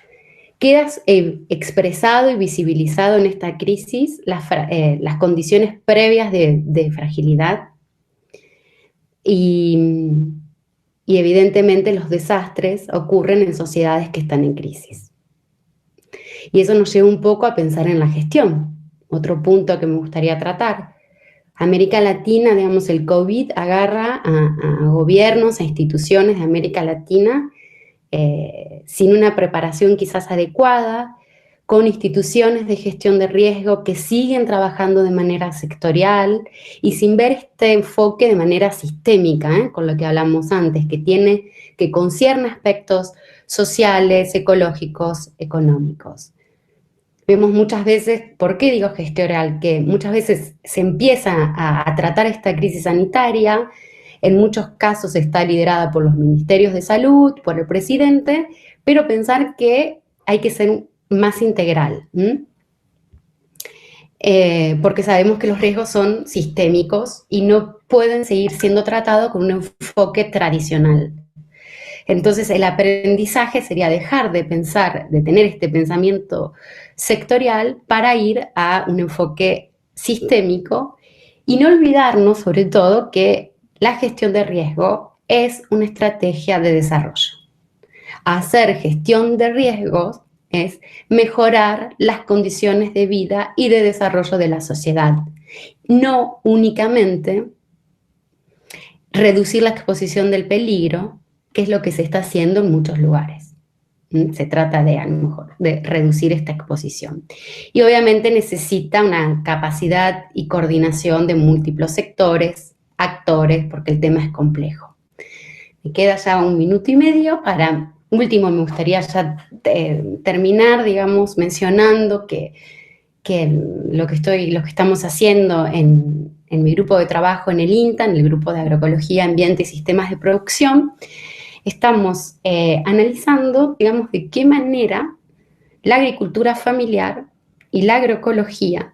Queda expresado y visibilizado en esta crisis las condiciones previas de fragilidad y evidentemente los desastres ocurren en sociedades que están en crisis. Y eso nos lleva un poco a pensar en la gestión. Otro punto que me gustaría tratar. América Latina, digamos, el COVID agarra a gobiernos, a instituciones de América Latina sin una preparación quizás adecuada, con instituciones de gestión de riesgo que siguen trabajando de manera sectorial y sin ver este enfoque de manera sistémica, con lo que hablamos antes, que concierne aspectos sociales, ecológicos, económicos. Vemos muchas veces, ¿por qué digo gestorial? Que muchas veces se empieza a tratar esta crisis sanitaria, en muchos casos está liderada por los ministerios de salud, por el presidente, pero pensar que hay que ser más integral, porque sabemos que los riesgos son sistémicos y no pueden seguir siendo tratados con un enfoque tradicional. Entonces, el aprendizaje sería dejar de pensar, de tener este pensamiento sectorial para ir a un enfoque sistémico y no olvidarnos, sobre todo, que la gestión de riesgo es una estrategia de desarrollo. Hacer gestión de riesgos es mejorar las condiciones de vida y de desarrollo de la sociedad, no únicamente reducir la exposición del peligro, que es lo que se está haciendo en muchos lugares. Se trata de, a lo mejor, de reducir esta exposición. Y obviamente necesita una capacidad y coordinación de múltiples sectores, actores, porque el tema es complejo. Me queda ya 1 minuto y medio para... Último, me gustaría ya terminar, digamos, mencionando que lo que estamos haciendo en mi grupo de trabajo en el INTA, en el grupo de agroecología, ambiente y sistemas de producción, estamos analizando, digamos, de qué manera la agricultura familiar y la agroecología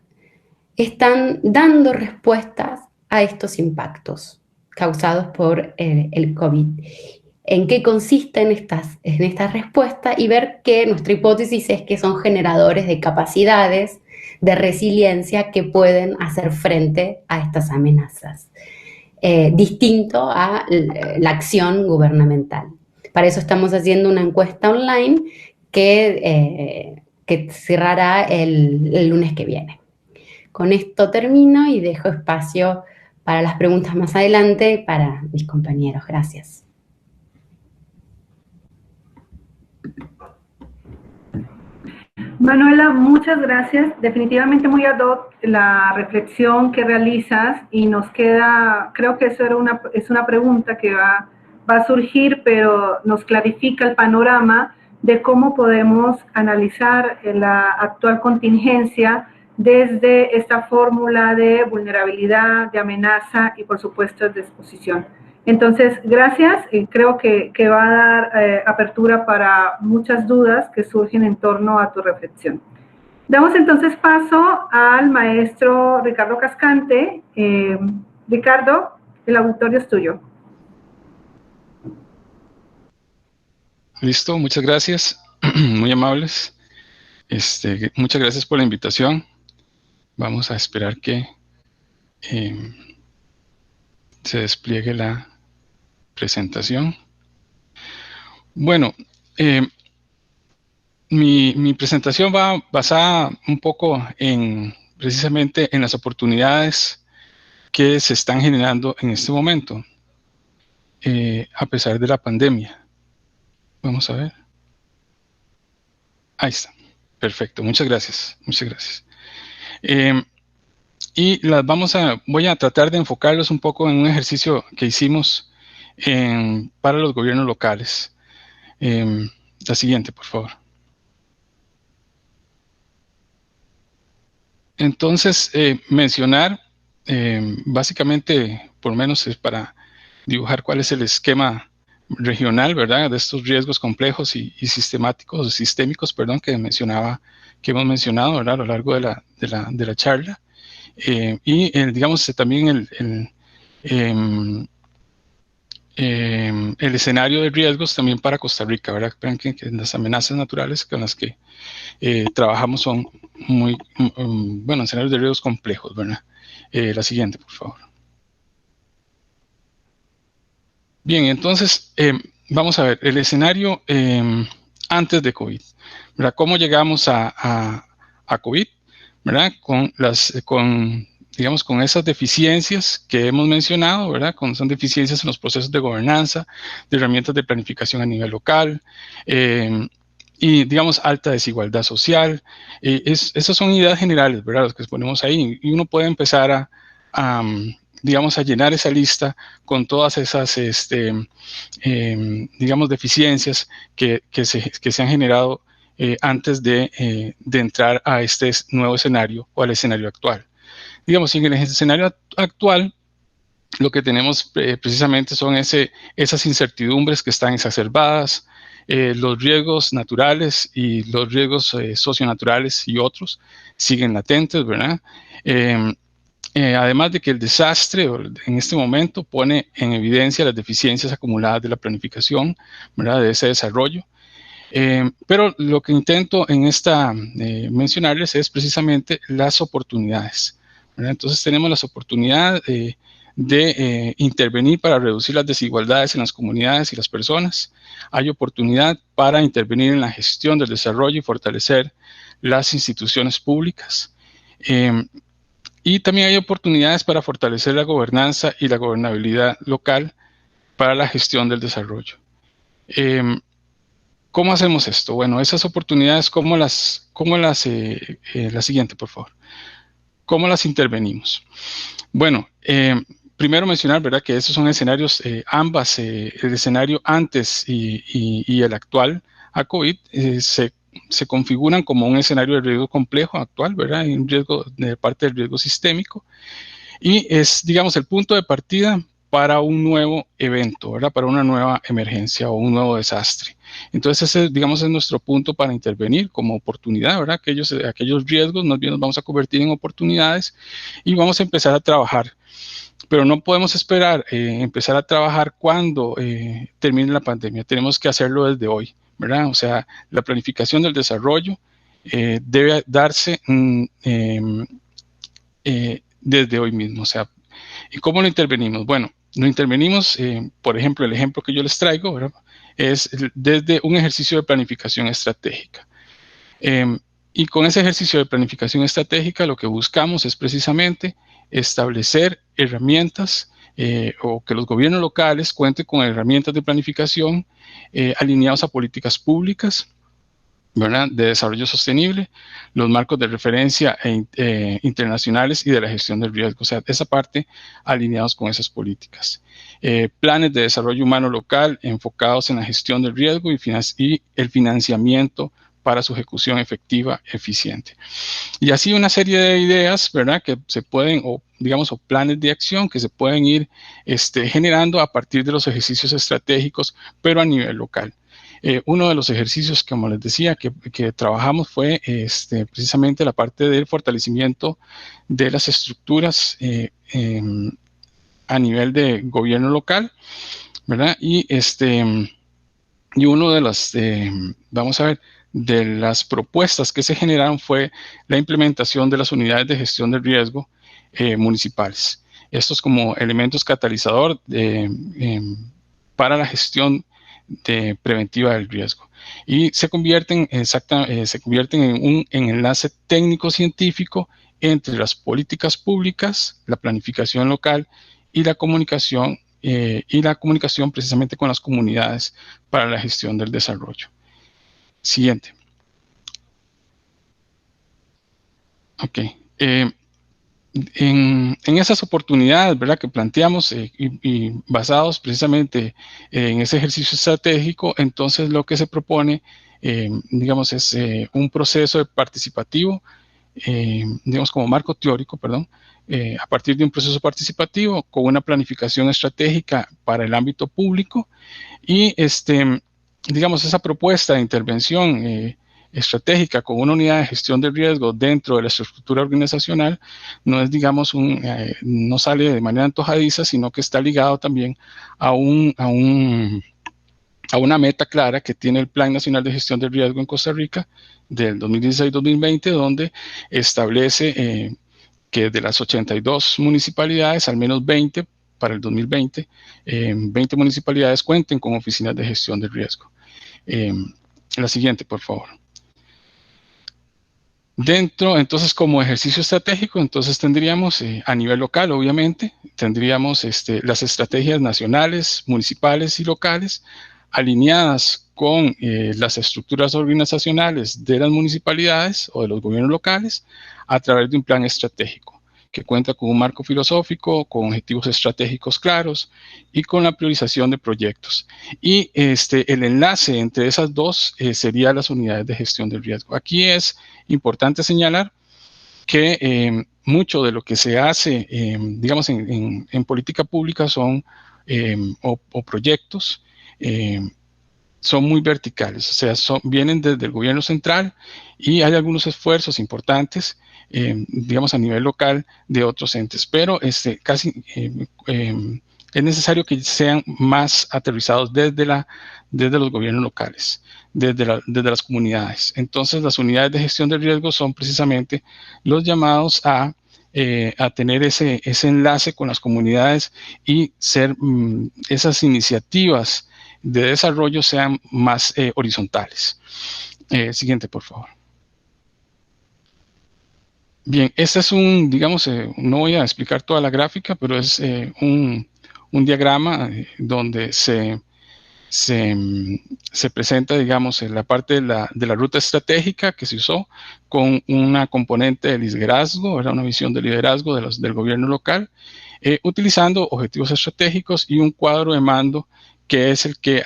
están dando respuestas a estos impactos causados por el COVID. En qué consisten estas respuestas y ver que nuestra hipótesis es que son generadores de capacidades de resiliencia que pueden hacer frente a estas amenazas, distinto a la acción gubernamental. Para eso estamos haciendo una encuesta online que cerrará el lunes que viene. Con esto termino y dejo espacio para las preguntas más adelante para mis compañeros. Gracias. Manuela, muchas gracias. Definitivamente muy ad hoc la reflexión que realizas y nos queda, creo que eso es una pregunta que va a surgir, pero nos clarifica el panorama de cómo podemos analizar la actual contingencia desde esta fórmula de vulnerabilidad, de amenaza y por supuesto de exposición. Entonces, gracias. Creo que va a dar apertura para muchas dudas que surgen en torno a tu reflexión. Damos entonces paso al maestro Ricardo Cascante. Ricardo, el auditorio es tuyo. Listo, muchas gracias, muy amables. Muchas gracias por la invitación. Vamos a esperar que se despliegue la presentación. Bueno, mi presentación va basada un poco precisamente en las oportunidades que se están generando en este momento, a pesar de la pandemia. Vamos a ver. Ahí está. Perfecto. Muchas gracias. Muchas gracias. Y voy a tratar de enfocarlos un poco en un ejercicio que hicimos para los gobiernos locales. La siguiente, por favor. Entonces, mencionar, básicamente, por lo menos es para dibujar cuál es el esquema regional, ¿verdad?, de estos riesgos complejos y sistemáticos, o sistémicos, perdón, que hemos mencionado, ¿verdad?, a lo largo de la charla. Y, digamos, también el escenario de riesgos también para Costa Rica, ¿verdad? Vean que las amenazas naturales con las que trabajamos son bueno, escenarios de riesgos complejos, ¿verdad? La siguiente, por favor. Bien, entonces, vamos a ver el escenario antes de COVID, ¿verdad? ¿Cómo llegamos a COVID, ¿verdad? Digamos, con esas deficiencias que hemos mencionado, ¿verdad? Son deficiencias en los procesos de gobernanza, de herramientas de planificación a nivel local, y, digamos, alta desigualdad social. Esas son ideas generales, ¿verdad?, las que ponemos ahí, y uno puede empezar digamos, a llenar esa lista con todas esas, digamos, deficiencias que se han generado antes de entrar a este nuevo escenario o al escenario actual. Digamos, en el escenario actual, lo que tenemos precisamente son esas incertidumbres que están exacerbadas, los riesgos naturales y los riesgos socionaturales y otros siguen latentes, ¿verdad? Además de que el desastre en este momento pone en evidencia las deficiencias acumuladas de la planificación, ¿verdad?, de ese desarrollo. Pero lo que intento mencionarles es precisamente las oportunidades, ¿verdad? Entonces tenemos las oportunidades de intervenir para reducir las desigualdades en las comunidades y las personas. Hay oportunidad para intervenir en la gestión del desarrollo y fortalecer las instituciones públicas. Y también hay oportunidades para fortalecer la gobernanza y la gobernabilidad local para la gestión del desarrollo. ¿Cómo hacemos esto? Bueno, esas oportunidades, la siguiente, por favor. ¿Cómo las intervenimos? Bueno, primero mencionar, ¿verdad?, que esos son escenarios, el escenario antes y el actual a COVID, se configuran como un escenario de riesgo complejo actual, ¿verdad?, y un riesgo de parte del riesgo sistémico, y es, digamos, el punto de partida para un nuevo evento, ¿verdad?, para una nueva emergencia o un nuevo desastre. Entonces, ese, digamos, es nuestro punto para intervenir como oportunidad, ¿verdad? Aquellos riesgos nos vamos a convertir en oportunidades y vamos a empezar a trabajar. Pero no podemos esperar empezar a trabajar cuando termine la pandemia. Tenemos que hacerlo desde hoy, ¿verdad? O sea, la planificación del desarrollo debe darse desde hoy mismo. O sea, ¿y cómo lo intervenimos? Bueno, lo intervenimos, por ejemplo, el ejemplo que yo les traigo, ¿verdad?, es desde un ejercicio de planificación estratégica. Y con ese ejercicio de planificación estratégica lo que buscamos es precisamente establecer herramientas o que los gobiernos locales cuenten con herramientas de planificación alineados a políticas públicas, ¿verdad?, de desarrollo sostenible, los marcos de referencia internacionales y de la gestión del riesgo. O sea, esa parte alineados con esas políticas. Planes de desarrollo humano local enfocados en la gestión del riesgo y el financiamiento para su ejecución efectiva, eficiente. Y así una serie de ideas, ¿verdad?, que se pueden, o planes de acción que se pueden ir generando a partir de los ejercicios estratégicos, pero a nivel local. Uno de los ejercicios, como les decía, que trabajamos fue precisamente la parte del fortalecimiento de las estructuras a nivel de gobierno local, ¿verdad? Y uno de las, vamos a ver, de las propuestas que se generaron fue la implementación de las unidades de gestión del riesgo municipales. Estos como elementos catalizador para la gestión preventiva del riesgo. Y se convierten en un enlace técnico-científico entre las políticas públicas, la planificación local y la comunicación precisamente con las comunidades para la gestión del desarrollo. Siguiente. Ok. En esas oportunidades, ¿verdad?, que planteamos y basados precisamente en ese ejercicio estratégico, entonces lo que se propone, digamos, es un proceso participativo, digamos, como marco teórico, perdón, a partir de un proceso participativo con una planificación estratégica para el ámbito público y, digamos, esa propuesta de intervención estratégica con una unidad de gestión de riesgo dentro de la estructura organizacional no es, digamos, no sale de manera antojadiza, sino que está ligado también a una meta clara que tiene el Plan Nacional de Gestión del Riesgo en Costa Rica del 2016-2020, donde establece que de las 82 municipalidades, al menos 20 para el 2020, 20 municipalidades cuenten con oficinas de gestión del riesgo. La siguiente, por favor. Entonces, como ejercicio estratégico, entonces tendríamos a nivel local, obviamente, tendríamos las estrategias nacionales, municipales y locales alineadas con las estructuras organizacionales de las municipalidades o de los gobiernos locales a través de un plan estratégico que cuenta con un marco filosófico, con objetivos estratégicos claros y con la priorización de proyectos. Y el enlace entre esas dos sería las unidades de gestión del riesgo. Aquí es importante señalar que mucho de lo que se hace, digamos, en política pública son o proyectos, son muy verticales, o sea, vienen desde el gobierno central y hay algunos esfuerzos importantes, digamos, a nivel local de otros entes, pero casi es necesario que sean más aterrizados desde los gobiernos locales, desde las comunidades. Entonces, las unidades de gestión de riesgo son precisamente los llamados a tener ese enlace con las comunidades y ser esas iniciativas de desarrollo sean más horizontales. Siguiente, por favor. Bien, este es digamos, no voy a explicar toda la gráfica, pero es un diagrama donde se presenta, digamos, en la parte de la ruta estratégica que se usó con una componente de liderazgo, era una visión de liderazgo del gobierno local, utilizando objetivos estratégicos y un cuadro de mando que es el que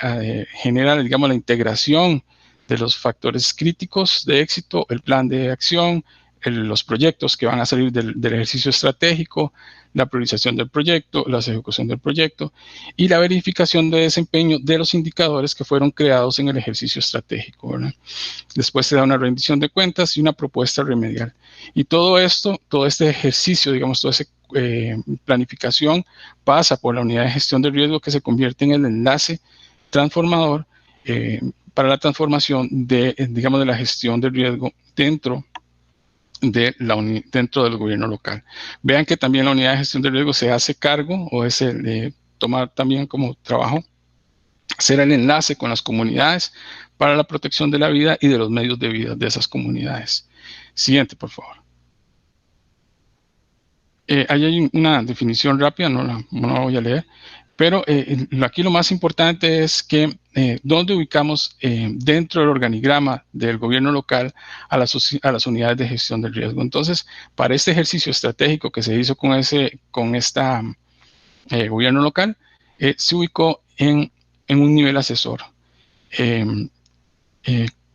genera, digamos, la integración de los factores críticos de éxito, el plan de acción, los proyectos que van a salir del ejercicio estratégico, la priorización del proyecto, la ejecución del proyecto y la verificación de desempeño de los indicadores que fueron creados en el ejercicio estratégico, ¿verdad? Después se da una rendición de cuentas y una propuesta remedial. Y todo esto, todo este ejercicio, digamos, toda esa planificación pasa por la unidad de gestión de riesgo que se convierte en el enlace transformador para la transformación digamos, de la gestión del riesgo dentro del gobierno local. Vean que también la unidad de gestión de riesgo se hace cargo o toma también como trabajo ser el enlace con las comunidades para la protección de la vida y de los medios de vida de esas comunidades. Siguiente, por favor. Ahí hay una definición rápida, no la voy a leer, pero aquí lo más importante es que dónde ubicamos dentro del organigrama del gobierno local a las unidades de gestión del riesgo. Entonces, para este ejercicio estratégico que se hizo con esta gobierno local, se ubicó en un nivel asesor,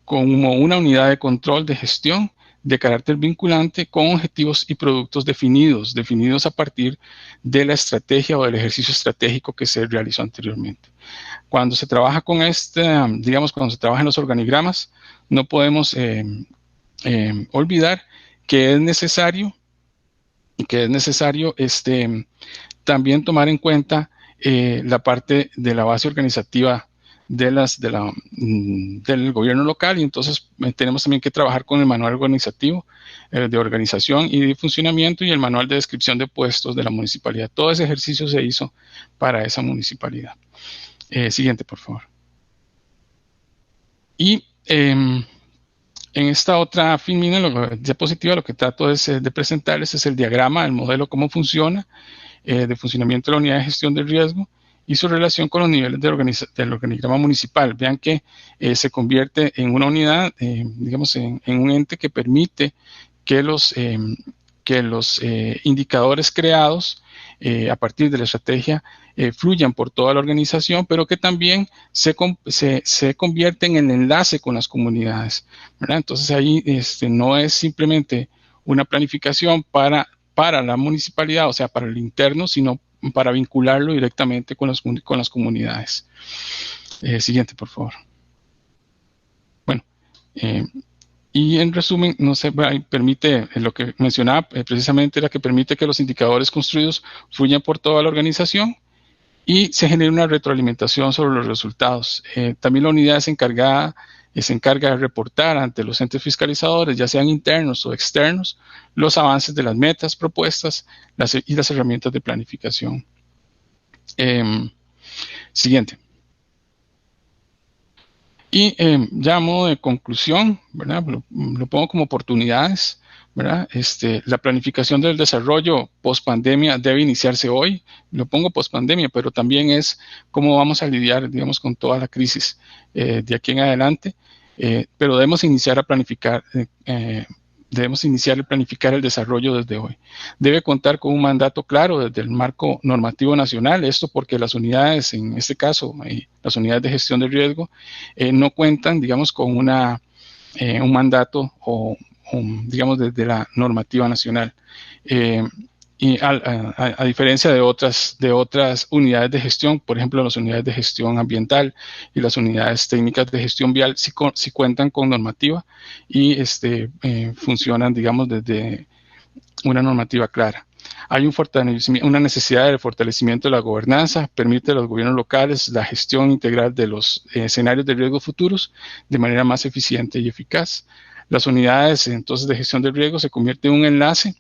como una unidad de control de gestión de carácter vinculante con objetivos y productos definidos a partir de la estrategia o del ejercicio estratégico que se realizó anteriormente. Cuando se trabaja con digamos, cuando se trabaja en los organigramas, no podemos olvidar que es necesario también tomar en cuenta la parte de la base organizativa del gobierno local, y entonces tenemos también que trabajar con el manual organizativo de organización y de funcionamiento y el manual de descripción de puestos de la municipalidad. Todo ese ejercicio se hizo para esa municipalidad. Siguiente, por favor. Y en esta otra filmina, diapositiva, lo que trato es de presentarles es el diagrama, el modelo, cómo funciona, de funcionamiento de la unidad de gestión del riesgo y su relación con los niveles del organigrama municipal. Vean que se convierte en una unidad, digamos, en un ente que permite que los indicadores creados a partir de la estrategia fluyan por toda la organización, pero que también se convierten en enlace con las comunidades, ¿verdad? Entonces ahí no es simplemente una planificación para la municipalidad, o sea, para el interno, sino para vincularlo directamente con las comunidades. Siguiente, por favor. Bueno, y en resumen, permite lo que mencionaba precisamente, era que permite que los indicadores construidos fluyan por toda la organización y se genere una retroalimentación sobre los resultados. También la unidad se encarga de reportar ante los entes fiscalizadores, ya sean internos o externos, los avances de las metas propuestas y las herramientas de planificación. Siguiente. Y ya a modo de conclusión, ¿verdad? Lo pongo como oportunidades, ¿verdad? La planificación del desarrollo post-pandemia debe iniciarse hoy. Lo pongo post-pandemia, pero también es cómo vamos a lidiar, digamos, con toda la crisis de aquí en adelante. Pero debemos iniciar a planificar, el desarrollo desde hoy. Debe contar con un mandato claro desde el marco normativo nacional, esto porque las unidades, en este caso, las unidades de gestión de riesgo, no cuentan, digamos, con un mandato o digamos, desde la normativa nacional. Y a diferencia de otras unidades de gestión, por ejemplo, las unidades de gestión ambiental y las unidades técnicas de gestión vial sí cuentan con normativa y funcionan, digamos, desde una normativa clara. Hay una necesidad de fortalecimiento de la gobernanza, permite a los gobiernos locales la gestión integral de los escenarios de riesgo futuros de manera más eficiente y eficaz. Las unidades, entonces, de gestión de riesgo se convierten en un enlace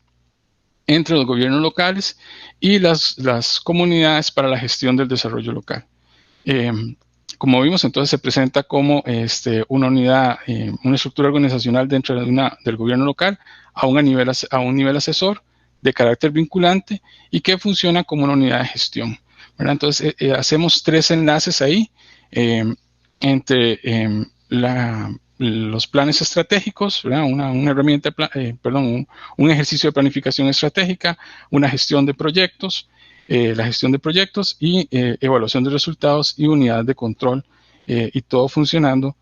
entre los gobiernos locales y las comunidades para la gestión del desarrollo local. Como vimos, entonces se presenta como una unidad, una estructura organizacional dentro del gobierno local a un nivel asesor de carácter vinculante y que funciona como una unidad de gestión, ¿verdad? Entonces hacemos 3 enlaces ahí entre los planes estratégicos, ¿verdad? Una herramienta, un ejercicio de planificación estratégica, una gestión de proyectos, la gestión de proyectos y evaluación de resultados y unidad de control, y todo funcionando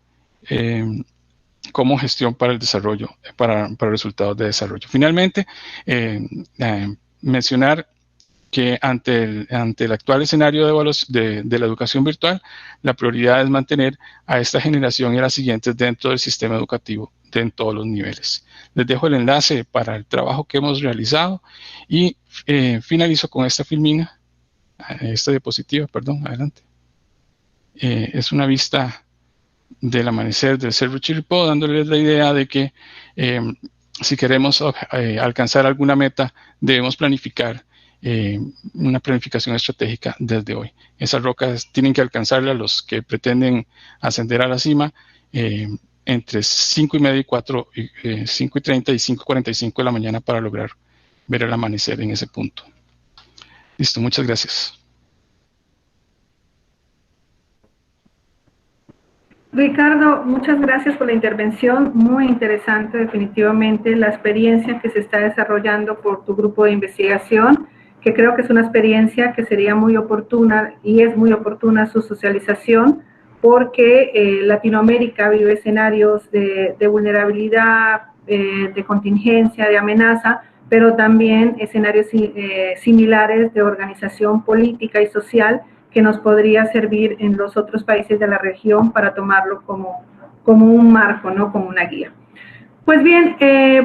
como gestión para el desarrollo, para resultados de desarrollo. Finalmente, mencionar que ante el actual escenario de la educación virtual, la prioridad es mantener a esta generación y a las siguientes dentro del sistema educativo en todos los niveles. Les dejo el enlace para el trabajo que hemos realizado y finalizo con esta filmina, esta diapositiva, perdón, adelante. Es una vista del amanecer del Cerro Chirripó, dándoles la idea de que si queremos alcanzar alguna meta, debemos planificar una planificación estratégica desde hoy. Esas rocas tienen que alcanzarla los que pretenden ascender a la cima entre 5:30 y 5:45 de la mañana para lograr ver el amanecer en ese punto. Listo, muchas gracias. Ricardo, muchas gracias por la intervención, muy interesante definitivamente la experiencia que se está desarrollando por tu grupo de investigación, que creo que es una experiencia que sería muy oportuna y es muy oportuna su socialización, porque Latinoamérica vive escenarios de vulnerabilidad de contingencia, de amenaza, pero también escenarios similares de organización política y social que nos podría servir en los otros países de la región para tomarlo como un marco, ¿no? Como una guía. Pues bien,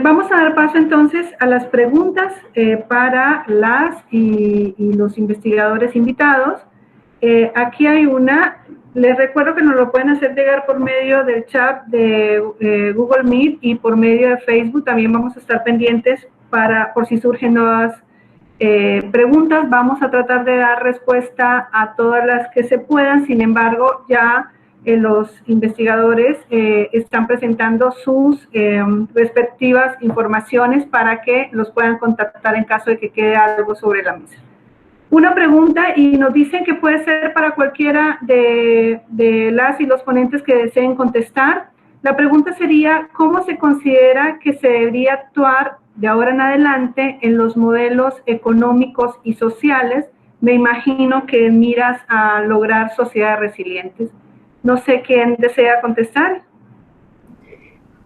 vamos a dar paso entonces a las preguntas para las y los investigadores invitados. Aquí hay una. Les recuerdo que nos lo pueden hacer llegar por medio del chat de Google Meet y por medio de Facebook. También vamos a estar pendientes por si surgen nuevas preguntas. Vamos a tratar de dar respuesta a todas las que se puedan. Sin embargo, ya los investigadores están presentando sus respectivas informaciones para que los puedan contactar en caso de que quede algo sobre la mesa. Una pregunta, y nos dicen que puede ser para cualquiera de las y los ponentes que deseen contestar. La pregunta sería, ¿cómo se considera que se debería actuar de ahora en adelante en los modelos económicos y sociales? Me imagino que miras a lograr sociedades resilientes. No sé quién desea contestar.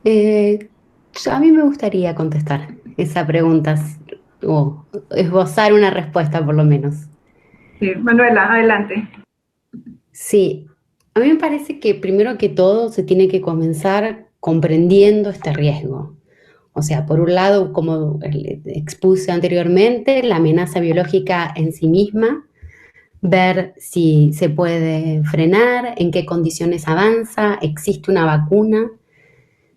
A mí me gustaría contestar esa pregunta, o esbozar una respuesta por lo menos. Sí, Manuela, adelante. Sí, a mí me parece que primero que todo se tiene que comenzar comprendiendo este riesgo. O sea, por un lado, como expuse anteriormente, la amenaza biológica en sí misma, ver si se puede frenar, en qué condiciones avanza, existe una vacuna,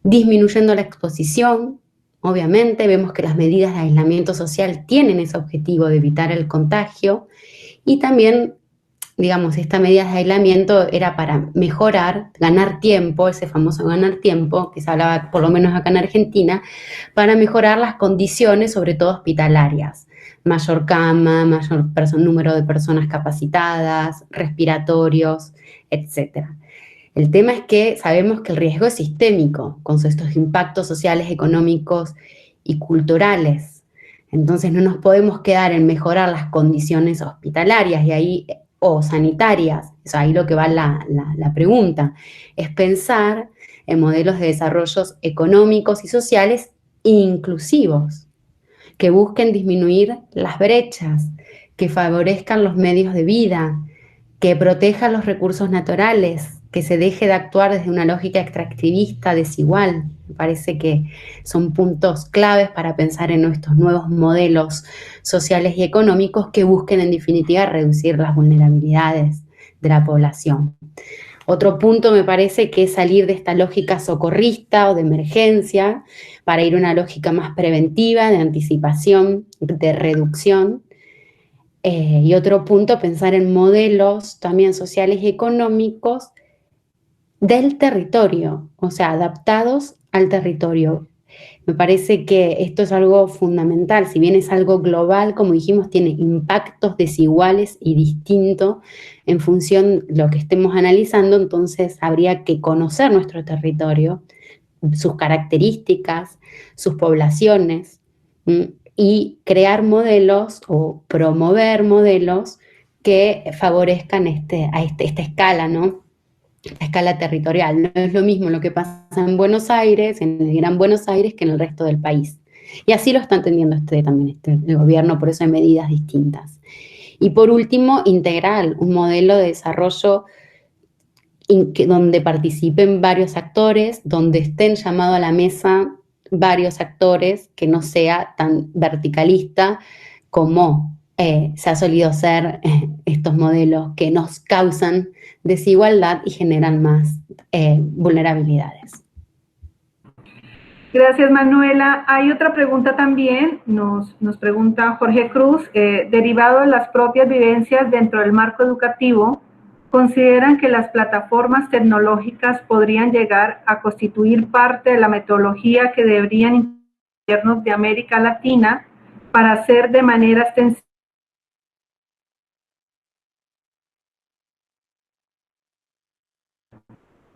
disminuyendo la exposición. Obviamente vemos que las medidas de aislamiento social tienen ese objetivo de evitar el contagio y también, digamos, esta medida de aislamiento era para mejorar, ganar tiempo, ese famoso ganar tiempo que se hablaba por lo menos acá en Argentina, para mejorar las condiciones, sobre todo hospitalarias. Mayor cama, mayor número de personas capacitadas, respiratorios, etc. El tema es que sabemos que el riesgo es sistémico, con estos impactos sociales, económicos y culturales. Entonces no nos podemos quedar en mejorar las condiciones hospitalarias y ahí, o sanitarias. O sea, ahí lo que va la pregunta es pensar en modelos de desarrollos económicos y sociales inclusivos, que busquen disminuir las brechas, que favorezcan los medios de vida, que protejan los recursos naturales, que se deje de actuar desde una lógica extractivista desigual. Me parece que son puntos claves para pensar en estos nuevos modelos sociales y económicos que busquen en definitiva reducir las vulnerabilidades de la población. Otro punto me parece que es salir de esta lógica socorrista o de emergencia para ir a una lógica más preventiva, de anticipación, de reducción. Y otro punto, pensar en modelos también sociales y económicos del territorio, o sea, adaptados al territorio. Me parece que esto es algo fundamental, si bien es algo global, como dijimos, tiene impactos desiguales y distintos en función de lo que estemos analizando, entonces habría que conocer nuestro territorio, sus características, sus poblaciones, y crear modelos o promover modelos que favorezcan esta escala, ¿no? La escala territorial. No es lo mismo lo que pasa en Buenos Aires, en el Gran Buenos Aires, que en el resto del país. Y así lo está entendiendo el gobierno, por eso hay medidas distintas. Y por último, integral, un modelo de desarrollo donde participen varios actores, donde estén llamados a la mesa varios actores, que no sea tan verticalista como se ha solido ser estos modelos que nos causan desigualdad y generan más vulnerabilidades. Gracias, Manuela. Hay otra pregunta también, nos pregunta Jorge Cruz, derivado de las propias vivencias dentro del marco educativo, ¿consideran que las plataformas tecnológicas podrían llegar a constituir parte de la metodología que deberían incluir los gobiernos de América Latina para hacer de manera extensiva?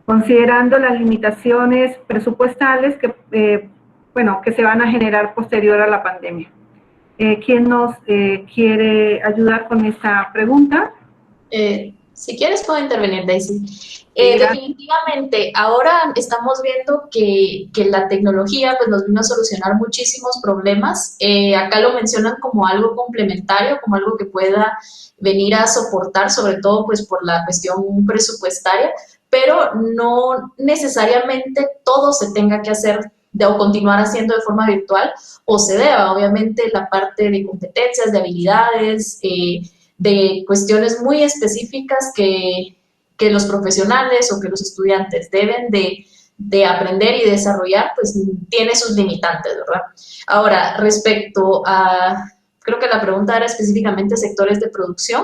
Considerando las limitaciones presupuestales que se van a generar posterior a la pandemia. ¿Quién nos quiere ayudar con esta pregunta? Si quieres puedo intervenir, Daisy. Definitivamente, ahora estamos viendo que la tecnología pues, nos vino a solucionar muchísimos problemas. Acá lo mencionan como algo complementario, como algo que pueda venir a soportar, sobre todo pues, por la cuestión presupuestaria, pero no necesariamente todo se tenga que hacer o continuar haciendo de forma virtual o se deba. Obviamente la parte de competencias, de habilidades, de cuestiones muy específicas que los profesionales o que los estudiantes deben de aprender y desarrollar, pues tiene sus limitantes, ¿verdad? Ahora, respecto a, creo que la pregunta era específicamente sectores de producción,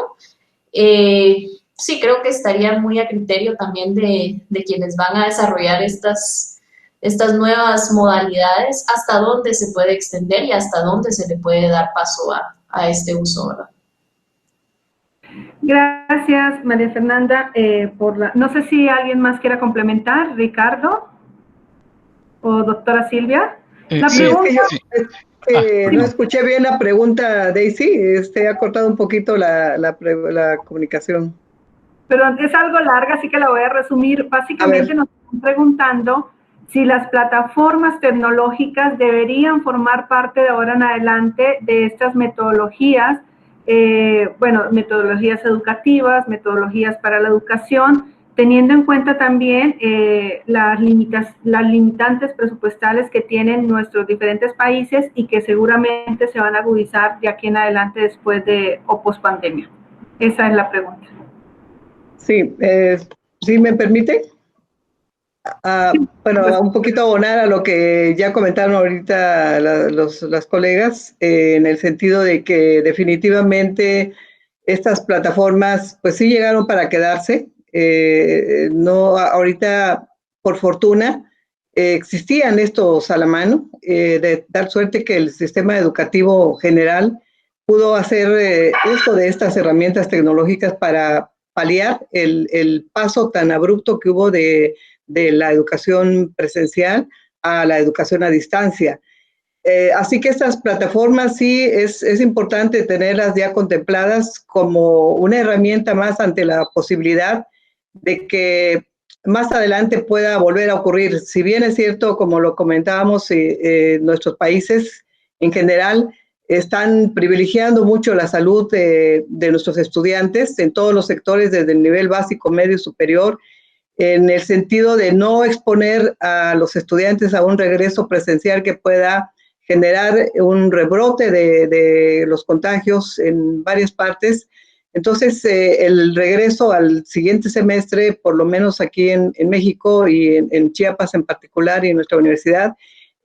sí, creo que estaría muy a criterio también de quienes van a desarrollar estas nuevas modalidades, hasta dónde se puede extender y hasta dónde se le puede dar paso a este uso, ¿verdad? Gracias, María Fernanda, no sé si alguien más quiera complementar, Ricardo o doctora Silvia. La pregunta... No escuché bien la pregunta, Daisy, ha cortado un poquito la comunicación. Perdón, es algo larga, así que la voy a resumir. Básicamente nos están preguntando si las plataformas tecnológicas deberían formar parte de ahora en adelante de estas metodologías, metodologías educativas, metodologías para la educación, teniendo en cuenta también las limitantes presupuestales que tienen nuestros diferentes países y que seguramente se van a agudizar de aquí en adelante después de o post-pandemia. Esa es la pregunta. Sí, ¿sí me permite? Un poquito abonar a lo que ya comentaron ahorita las colegas, en el sentido de que definitivamente estas plataformas pues sí llegaron para quedarse. No, ahorita, por fortuna, existían estos a la mano, de tal suerte que el sistema educativo general pudo hacer uso de estas herramientas tecnológicas para paliar el paso tan abrupto que hubo de la educación presencial a la educación a distancia. Así que estas plataformas sí es importante tenerlas ya contempladas como una herramienta más ante la posibilidad de que más adelante pueda volver a ocurrir. Si bien es cierto, como lo comentábamos, nuestros países en general están privilegiando mucho la salud de nuestros estudiantes en todos los sectores, desde el nivel básico, medio, superior, en el sentido de no exponer a los estudiantes a un regreso presencial que pueda generar un rebrote de los contagios en varias partes. Entonces, el regreso al siguiente semestre, por lo menos aquí en México y en Chiapas en particular y en nuestra universidad,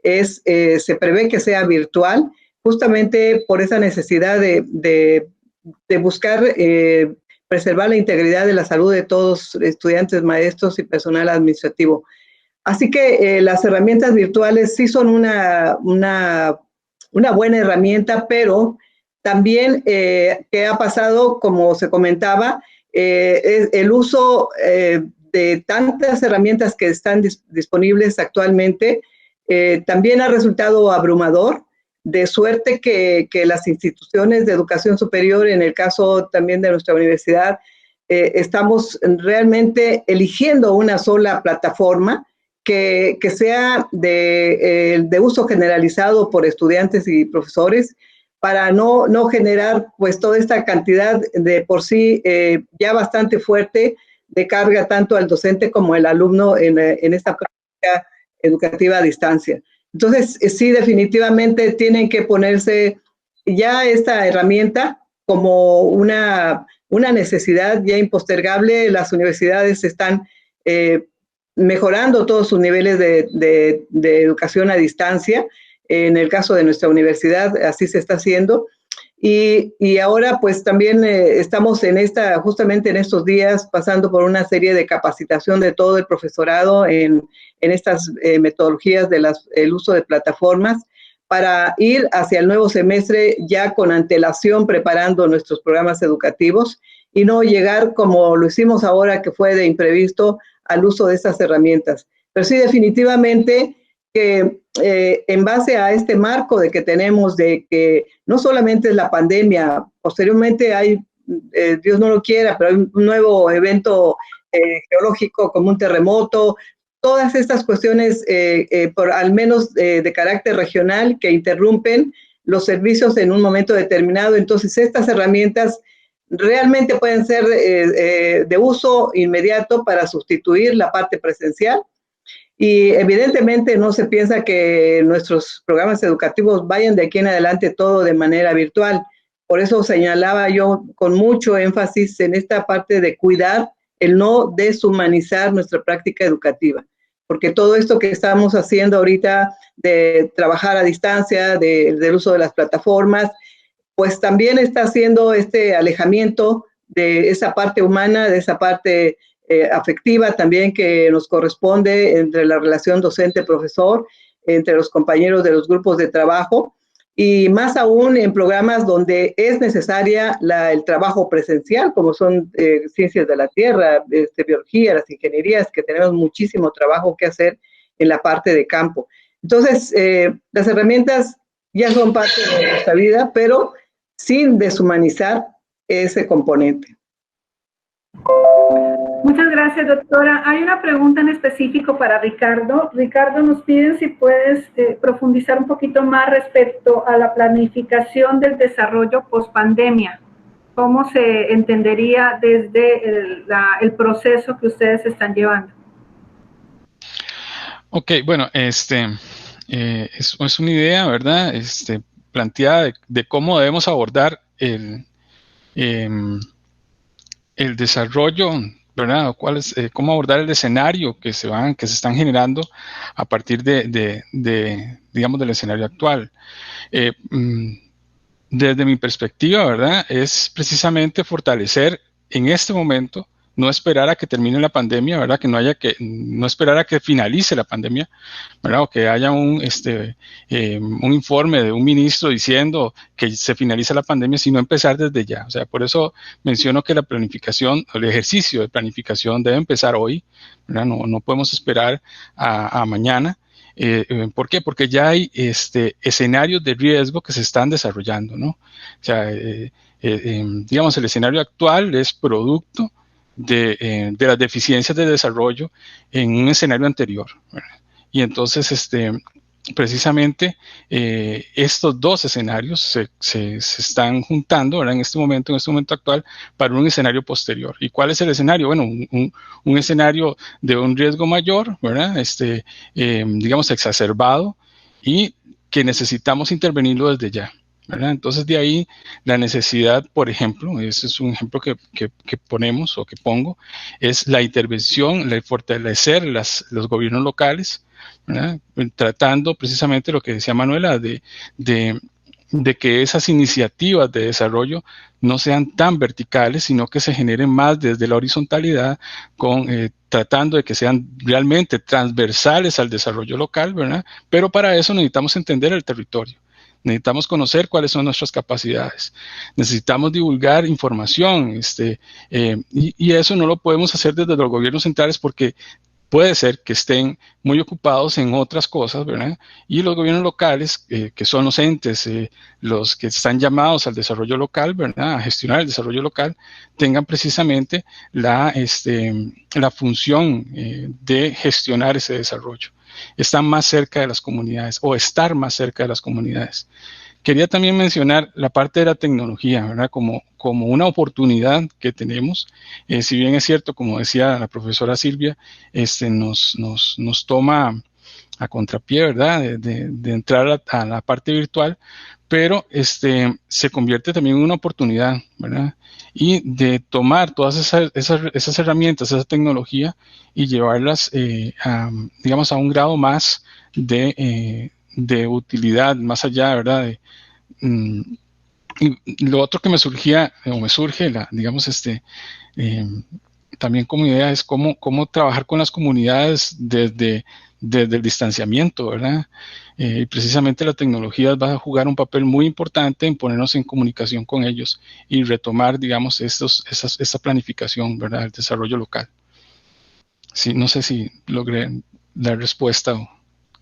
se prevé que sea virtual, justamente por esa necesidad de buscar preservar la integridad de la salud de todos estudiantes, maestros y personal administrativo. Así que las herramientas virtuales sí son una buena herramienta, pero también, ¿qué ha pasado? Como se comentaba, el uso de tantas herramientas que están disponibles actualmente también ha resultado abrumador, de suerte que las instituciones de educación superior, en el caso también de nuestra universidad, estamos realmente eligiendo una sola plataforma que sea de uso generalizado por estudiantes y profesores, para no generar pues toda esta cantidad de por sí ya bastante fuerte de carga tanto al docente como al alumno en esta práctica educativa a distancia. Entonces, sí, definitivamente tienen que ponerse ya esta herramienta como una necesidad ya impostergable. Las universidades están mejorando todos sus niveles de educación a distancia. En el caso de nuestra universidad, así se está haciendo. Y ahora, pues, también estamos justamente en estos días, pasando por una serie de capacitación de todo el profesorado en estas metodologías del uso de plataformas, para ir hacia el nuevo semestre ya con antelación preparando nuestros programas educativos y no llegar como lo hicimos ahora, que fue de imprevisto, al uso de estas herramientas. Pero sí, definitivamente que en base a este marco de que tenemos, de que no solamente es la pandemia, posteriormente hay Dios no lo quiera, pero hay un nuevo evento geológico como un terremoto, todas estas cuestiones, por al menos de carácter regional, que interrumpen los servicios en un momento determinado. Entonces, estas herramientas realmente pueden ser de uso inmediato para sustituir la parte presencial. Y evidentemente no se piensa que nuestros programas educativos vayan de aquí en adelante todo de manera virtual. Por eso señalaba yo con mucho énfasis en esta parte de cuidar el no deshumanizar nuestra práctica educativa, porque todo esto que estamos haciendo ahorita de trabajar a distancia, del uso de las plataformas, pues también está haciendo este alejamiento de esa parte humana, de esa parte afectiva también que nos corresponde entre la relación docente-profesor, entre los compañeros de los grupos de trabajo, y más aún en programas donde es necesaria el trabajo presencial, como son ciencias de la tierra, biología, las ingenierías, que tenemos muchísimo trabajo que hacer en la parte de campo. Entonces, las herramientas ya son parte de nuestra vida, pero sin deshumanizar ese componente. Muchas gracias, doctora. Hay una pregunta en específico para Ricardo. Ricardo, nos piden si puedes profundizar un poquito más respecto a la planificación del desarrollo post-pandemia. ¿Cómo se entendería desde el proceso que ustedes están llevando? Ok, bueno, es una idea, ¿verdad? Planteada de cómo debemos abordar el desarrollo, ¿verdad? Cómo abordar el escenario que se están generando a partir digamos, del escenario actual. Desde mi perspectiva, ¿verdad? Es precisamente fortalecer en este momento, no esperar a que termine la pandemia, ¿verdad? No esperar a que finalice la pandemia, ¿verdad? O que haya un informe de un ministro diciendo que se finaliza la pandemia, sino empezar desde ya. O sea, por eso menciono que la planificación, el ejercicio de planificación debe empezar hoy, ¿verdad? No podemos esperar a mañana. ¿Por qué? Porque ya hay escenarios de riesgo que se están desarrollando, ¿no? O sea, digamos, el escenario actual es producto de las deficiencias de desarrollo en un escenario anterior, ¿verdad? Y entonces, precisamente, estos dos escenarios se están juntando, ¿verdad? En este momento actual, para un escenario posterior. ¿Y cuál es el escenario? Bueno, un escenario de un riesgo mayor, ¿verdad? Digamos, exacerbado, y que necesitamos intervenirlo desde ya, ¿verdad? Entonces, de ahí la necesidad, por ejemplo, ese es un ejemplo que ponemos o que pongo, es la intervención, el fortalecer los gobiernos locales, ¿verdad? Tratando precisamente lo que decía Manuela, de que esas iniciativas de desarrollo no sean tan verticales, sino que se generen más desde la horizontalidad, tratando de que sean realmente transversales al desarrollo local, ¿verdad? Pero para eso necesitamos entender el territorio. Necesitamos conocer cuáles son nuestras capacidades. Necesitamos divulgar información, y eso no lo podemos hacer desde los gobiernos centrales porque puede ser que estén muy ocupados en otras cosas, ¿verdad? Y los gobiernos locales, que son los entes, los que están llamados al desarrollo local, ¿verdad? A gestionar el desarrollo local, tengan precisamente la función de gestionar ese desarrollo. Están más cerca de las comunidades o estar más cerca de las comunidades. Quería también mencionar la parte de la tecnología, ¿verdad? Como una oportunidad que tenemos. Si bien es cierto, como decía la profesora Silvia, nos toma a contrapié, ¿verdad? De entrar a la parte virtual, pero se convierte también en una oportunidad, ¿verdad? Y de tomar todas esas herramientas, esa tecnología, y llevarlas, digamos, a un grado más de utilidad, más allá, ¿verdad? Y lo otro que me surge, digamos, también como idea es cómo trabajar con las comunidades desde el distanciamiento, ¿verdad? Y precisamente la tecnología va a jugar un papel muy importante en ponernos en comunicación con ellos y retomar, digamos, esa planificación, ¿verdad? El desarrollo local. Sí, no sé si logré dar respuesta o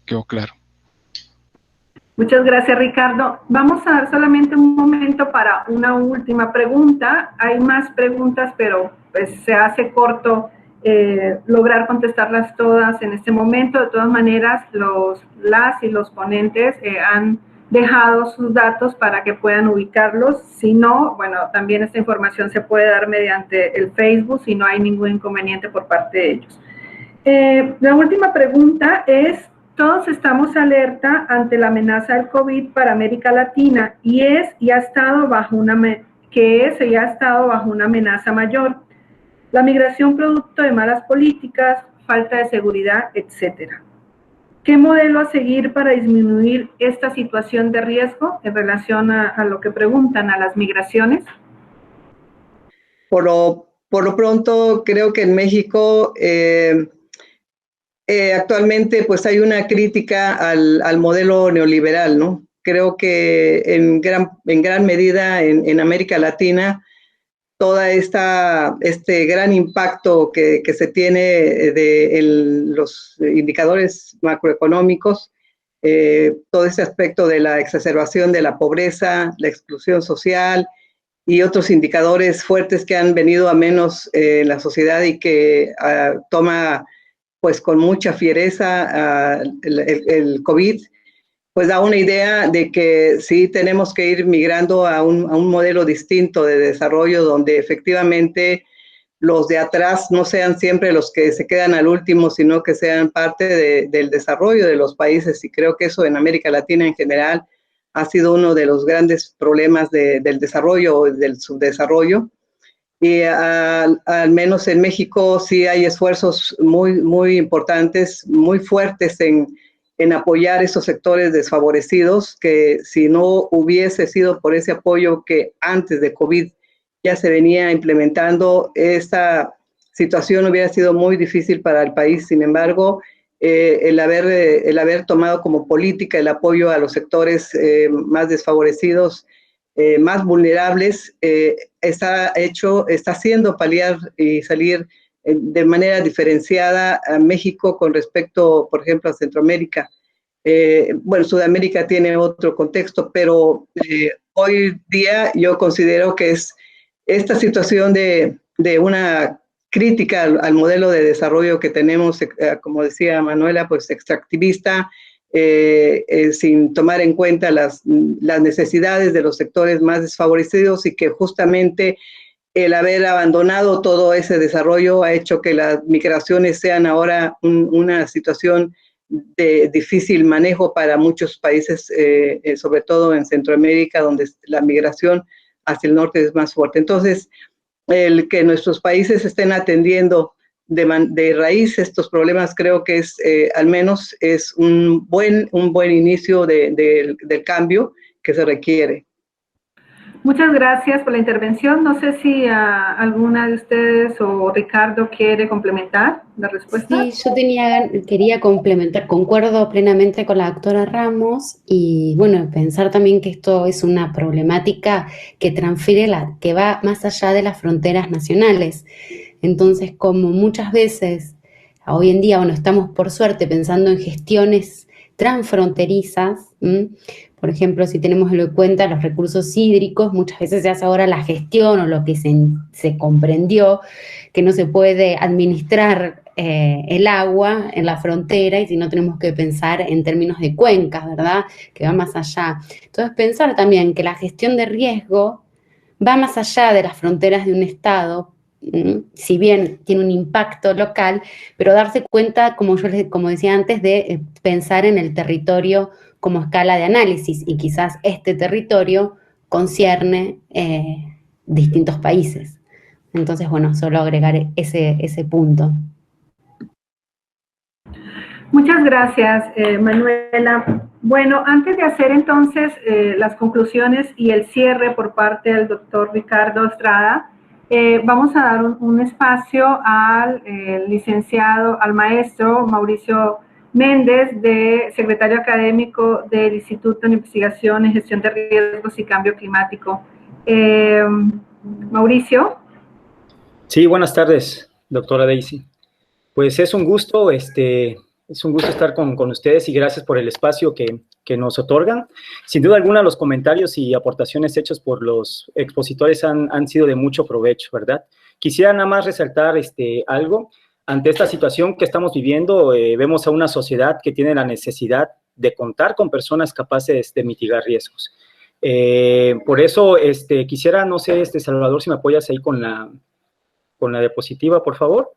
quedó claro. Muchas gracias, Ricardo. Vamos a dar solamente un momento para una última pregunta. Hay más preguntas, pero pues, se hace corto lograr contestarlas todas en este momento. De todas maneras, las y los ponentes han dejado sus datos para que puedan ubicarlos. Si no, bueno, también esta información se puede dar mediante el Facebook si no hay ningún inconveniente por parte de ellos. La última pregunta es: todos estamos alerta ante la amenaza del COVID para América Latina y ha estado bajo una amenaza mayor. La migración producto de malas políticas, falta de seguridad, etcétera. ¿Qué modelo a seguir para disminuir esta situación de riesgo en relación a lo que preguntan, a las migraciones? Por lo pronto, creo que en México actualmente pues hay una crítica al modelo neoliberal, ¿no? Creo que en gran medida en América Latina toda este gran impacto que se tiene de los indicadores macroeconómicos, todo ese aspecto de la exacerbación de la pobreza, la exclusión social y otros indicadores fuertes que han venido a menos en la sociedad y que toma pues con mucha fiereza el COVID, pues da una idea de que sí tenemos que ir migrando a un modelo distinto de desarrollo donde efectivamente los de atrás no sean siempre los que se quedan al último, sino que sean parte del desarrollo de los países. Y creo que eso en América Latina en general ha sido uno de los grandes problemas del desarrollo o del subdesarrollo. Y al menos en México sí hay esfuerzos muy importantes, muy fuertes en apoyar esos sectores desfavorecidos, que si no hubiese sido por ese apoyo que antes de COVID ya se venía implementando, esta situación hubiera sido muy difícil para el país. Sin embargo, el haber tomado como política el apoyo a los sectores más desfavorecidos, más vulnerables, está haciendo paliar y salir de manera diferenciada a México con respecto, por ejemplo, a Centroamérica. Bueno, Sudamérica tiene otro contexto, pero hoy día yo considero que es esta situación de una crítica al modelo de desarrollo que tenemos, como decía Manuela, pues extractivista, sin tomar en cuenta las necesidades de los sectores más desfavorecidos, y que justamente el haber abandonado todo ese desarrollo ha hecho que las migraciones sean ahora una situación de difícil manejo para muchos países, sobre todo en Centroamérica, donde la migración hacia el norte es más fuerte. Entonces, el que nuestros países estén atendiendo de raíz estos problemas, creo que es, al menos, es un buen inicio del cambio que se requiere. Muchas gracias por la intervención. No sé si alguna de ustedes o Ricardo quiere complementar la respuesta. Sí, yo quería complementar, concuerdo plenamente con la doctora Ramos y bueno, pensar también que esto es una problemática que que va más allá de las fronteras nacionales. Entonces, como muchas veces hoy en día, bueno, estamos por suerte pensando en gestiones transfronterizas. Por ejemplo, si tenemos en cuenta los recursos hídricos, muchas veces se hace ahora la gestión o lo que se comprendió que no se puede administrar el agua en la frontera, y si no tenemos que pensar en términos de cuencas, ¿verdad? Que va más allá. Entonces, pensar también que la gestión de riesgo va más allá de las fronteras de un estado, si bien tiene un impacto local, pero darse cuenta, como decía antes, de pensar en el territorio como escala de análisis, y quizás este territorio concierne distintos países. Entonces, bueno, solo agregar ese punto. Muchas gracias, Manuela. Bueno, antes de hacer entonces las conclusiones y el cierre por parte del doctor Ricardo Estrada, vamos a dar un espacio al licenciado, al maestro Mauricio Méndez, secretario académico del Instituto de Investigación en Gestión de Riesgos y Cambio Climático. Mauricio. Sí, buenas tardes, doctora Daisy. Pues es un gusto Es un gusto estar con ustedes y gracias por el espacio que nos otorgan. Sin duda alguna, los comentarios y aportaciones hechos por los expositores han sido de mucho provecho, ¿verdad? Quisiera nada más resaltar algo. Ante esta situación que estamos viviendo, vemos a una sociedad que tiene la necesidad de contar con personas capaces de mitigar riesgos. Por eso, quisiera, no sé, Salvador, si me apoyas ahí con la diapositiva, por favor.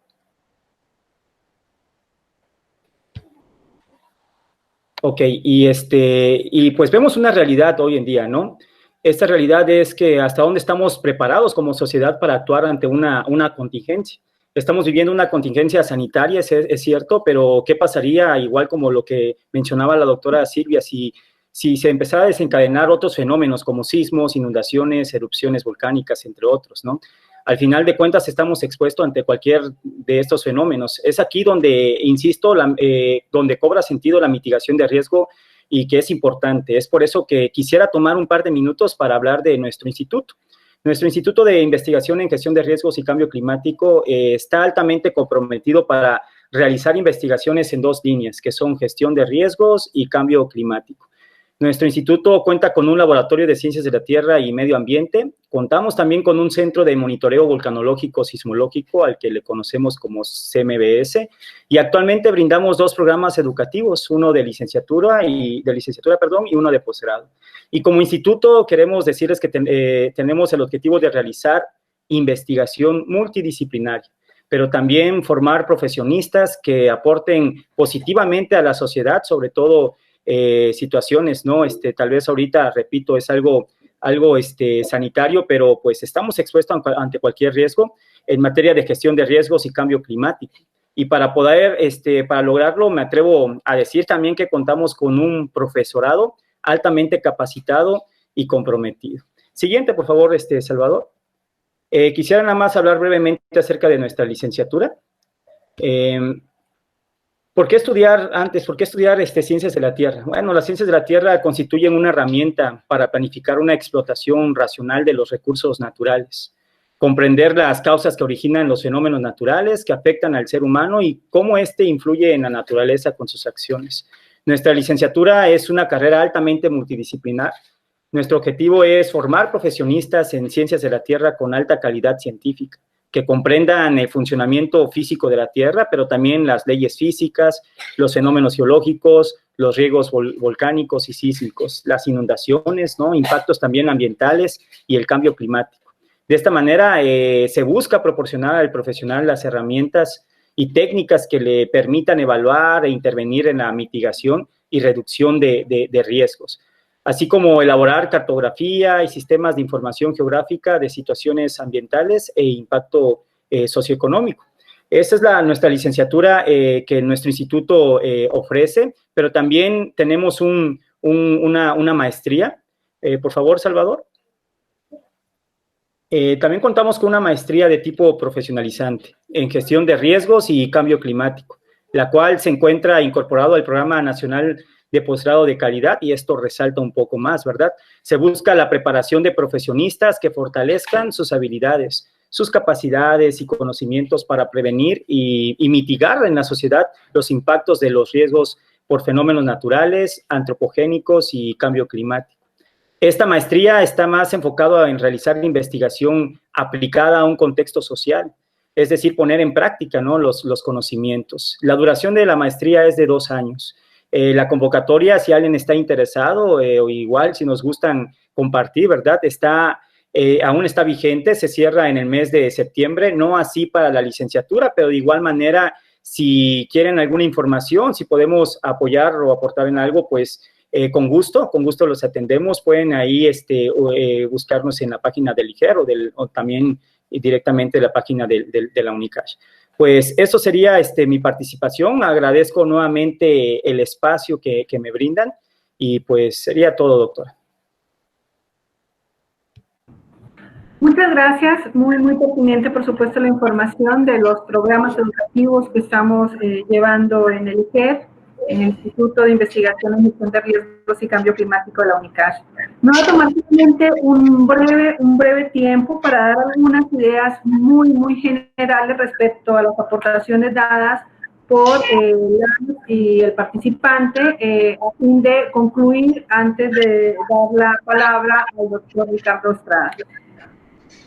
Ok, y pues vemos una realidad hoy en día, ¿no? Esta realidad es que hasta dónde estamos preparados como sociedad para actuar ante una contingencia. Estamos viviendo una contingencia sanitaria, es cierto, pero ¿qué pasaría, igual como lo que mencionaba la doctora Silvia, si se empezara a desencadenar otros fenómenos como sismos, inundaciones, erupciones volcánicas, entre otros, ¿no? Al final de cuentas estamos expuestos ante cualquier de estos fenómenos. Es aquí donde, insisto, donde cobra sentido la mitigación de riesgo y que es importante. Es por eso que quisiera tomar un par de minutos para hablar de nuestro instituto. Nuestro Instituto de Investigación en Gestión de Riesgos y Cambio Climático está altamente comprometido para realizar investigaciones en dos líneas, que son gestión de riesgos y cambio climático. Nuestro instituto cuenta con un laboratorio de ciencias de la Tierra y medio ambiente. Contamos también con un centro de monitoreo volcanológico sismológico, al que le conocemos como CMBS, y actualmente brindamos dos programas educativos, uno de licenciatura y uno de posgrado. Y como instituto queremos decirles que tenemos el objetivo de realizar investigación multidisciplinaria, pero también formar profesionistas que aporten positivamente a la sociedad, sobre todo situaciones, ¿no? Tal vez ahorita, repito, es algo sanitario, pero pues estamos expuestos ante cualquier riesgo en materia de gestión de riesgos y cambio climático. Y para para lograrlo, me atrevo a decir también que contamos con un profesorado altamente capacitado y comprometido. Siguiente, por favor, Salvador. Quisiera nada más hablar brevemente acerca de nuestra licenciatura. ¿Por qué estudiar antes? ¿Por qué estudiar ciencias de la Tierra? Bueno, las ciencias de la Tierra constituyen una herramienta para planificar una explotación racional de los recursos naturales, comprender las causas que originan los fenómenos naturales que afectan al ser humano y cómo influye en la naturaleza con sus acciones. Nuestra licenciatura es una carrera altamente multidisciplinar. Nuestro objetivo es formar profesionistas en ciencias de la Tierra con alta calidad científica, que comprendan el funcionamiento físico de la Tierra, pero también las leyes físicas, los fenómenos geológicos, los riesgos volcánicos y sísmicos, las inundaciones, ¿no? Impactos también ambientales y el cambio climático. De esta manera se busca proporcionar al profesional las herramientas y técnicas que le permitan evaluar e intervenir en la mitigación y reducción de riesgos, así como elaborar cartografía y sistemas de información geográfica de situaciones ambientales e impacto socioeconómico. Esta es nuestra licenciatura que nuestro instituto ofrece, pero también tenemos una maestría. Por favor, Salvador. También contamos con una maestría de tipo profesionalizante en gestión de riesgos y cambio climático, la cual se encuentra incorporado al Programa Nacional de Posgrado de Calidad, y esto resalta un poco más, ¿verdad? Se busca la preparación de profesionistas que fortalezcan sus habilidades, sus capacidades y conocimientos para prevenir y mitigar en la sociedad los impactos de los riesgos por fenómenos naturales, antropogénicos y cambio climático. Esta maestría está más enfocada en realizar investigación aplicada a un contexto social, es decir, poner en práctica, ¿no?, los conocimientos. La duración de la maestría es de 2 años. La convocatoria, si alguien está interesado, o igual si nos gustan compartir, ¿verdad? Aún está vigente, se cierra en el mes de septiembre, no así para la licenciatura, pero de igual manera, si quieren alguna información, si podemos apoyar o aportar en algo, pues con gusto los atendemos. Pueden ahí buscarnos en la página del IGER o también directamente en la página de la Unicash. Pues eso sería mi participación. Agradezco nuevamente el espacio que me brindan y pues sería todo, doctora. Muchas gracias. Muy, muy pertinente, por supuesto, la información de los programas educativos que estamos llevando en el IGER, en el Instituto de Investigación en Gestión de Riesgos y Cambio Climático de la Unicash. Me voy a tomar simplemente un breve tiempo para dar algunas ideas muy, muy generales respecto a las aportaciones dadas por y el participante a fin de concluir antes de dar la palabra al doctor Ricardo Estrada.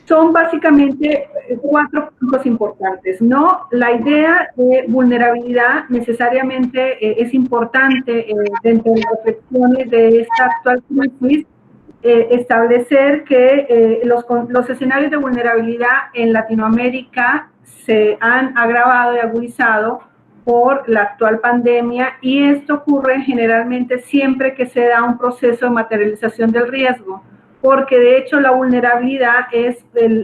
Son básicamente 4 puntos importantes, ¿no? La idea de vulnerabilidad necesariamente es importante dentro de las reflexiones de esta actual crisis, establecer que los escenarios de vulnerabilidad en Latinoamérica se han agravado y agudizado por la actual pandemia, y esto ocurre generalmente siempre que se da un proceso de materialización del riesgo, porque de hecho la vulnerabilidad es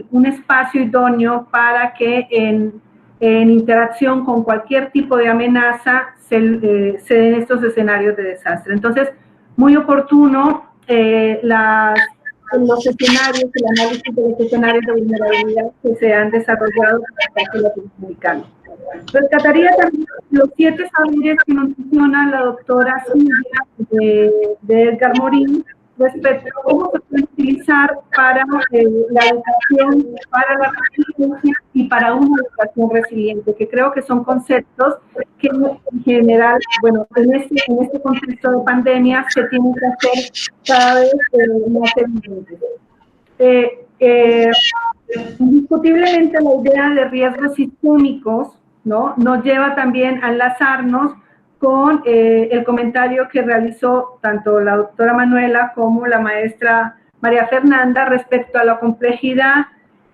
un espacio idóneo para que en interacción con cualquier tipo de amenaza se den estos escenarios de desastre. Entonces, muy oportuno los escenarios, el análisis de los escenarios de vulnerabilidad que se han desarrollado en el caso latinoamericano. Rescataría también los 7 saberes que nos menciona la doctora Silvia de Edgar Morin respecto a cómo se puede utilizar para la educación, para la resiliencia y para una educación resiliente, que creo que son conceptos que en general, bueno, en este contexto de pandemia se tienen que hacer cada vez más evidentes. Indiscutiblemente la idea de riesgos sistémicos, ¿no?, nos lleva también a enlazarnos con el comentario que realizó tanto la doctora Manuela como la maestra María Fernanda respecto a la complejidad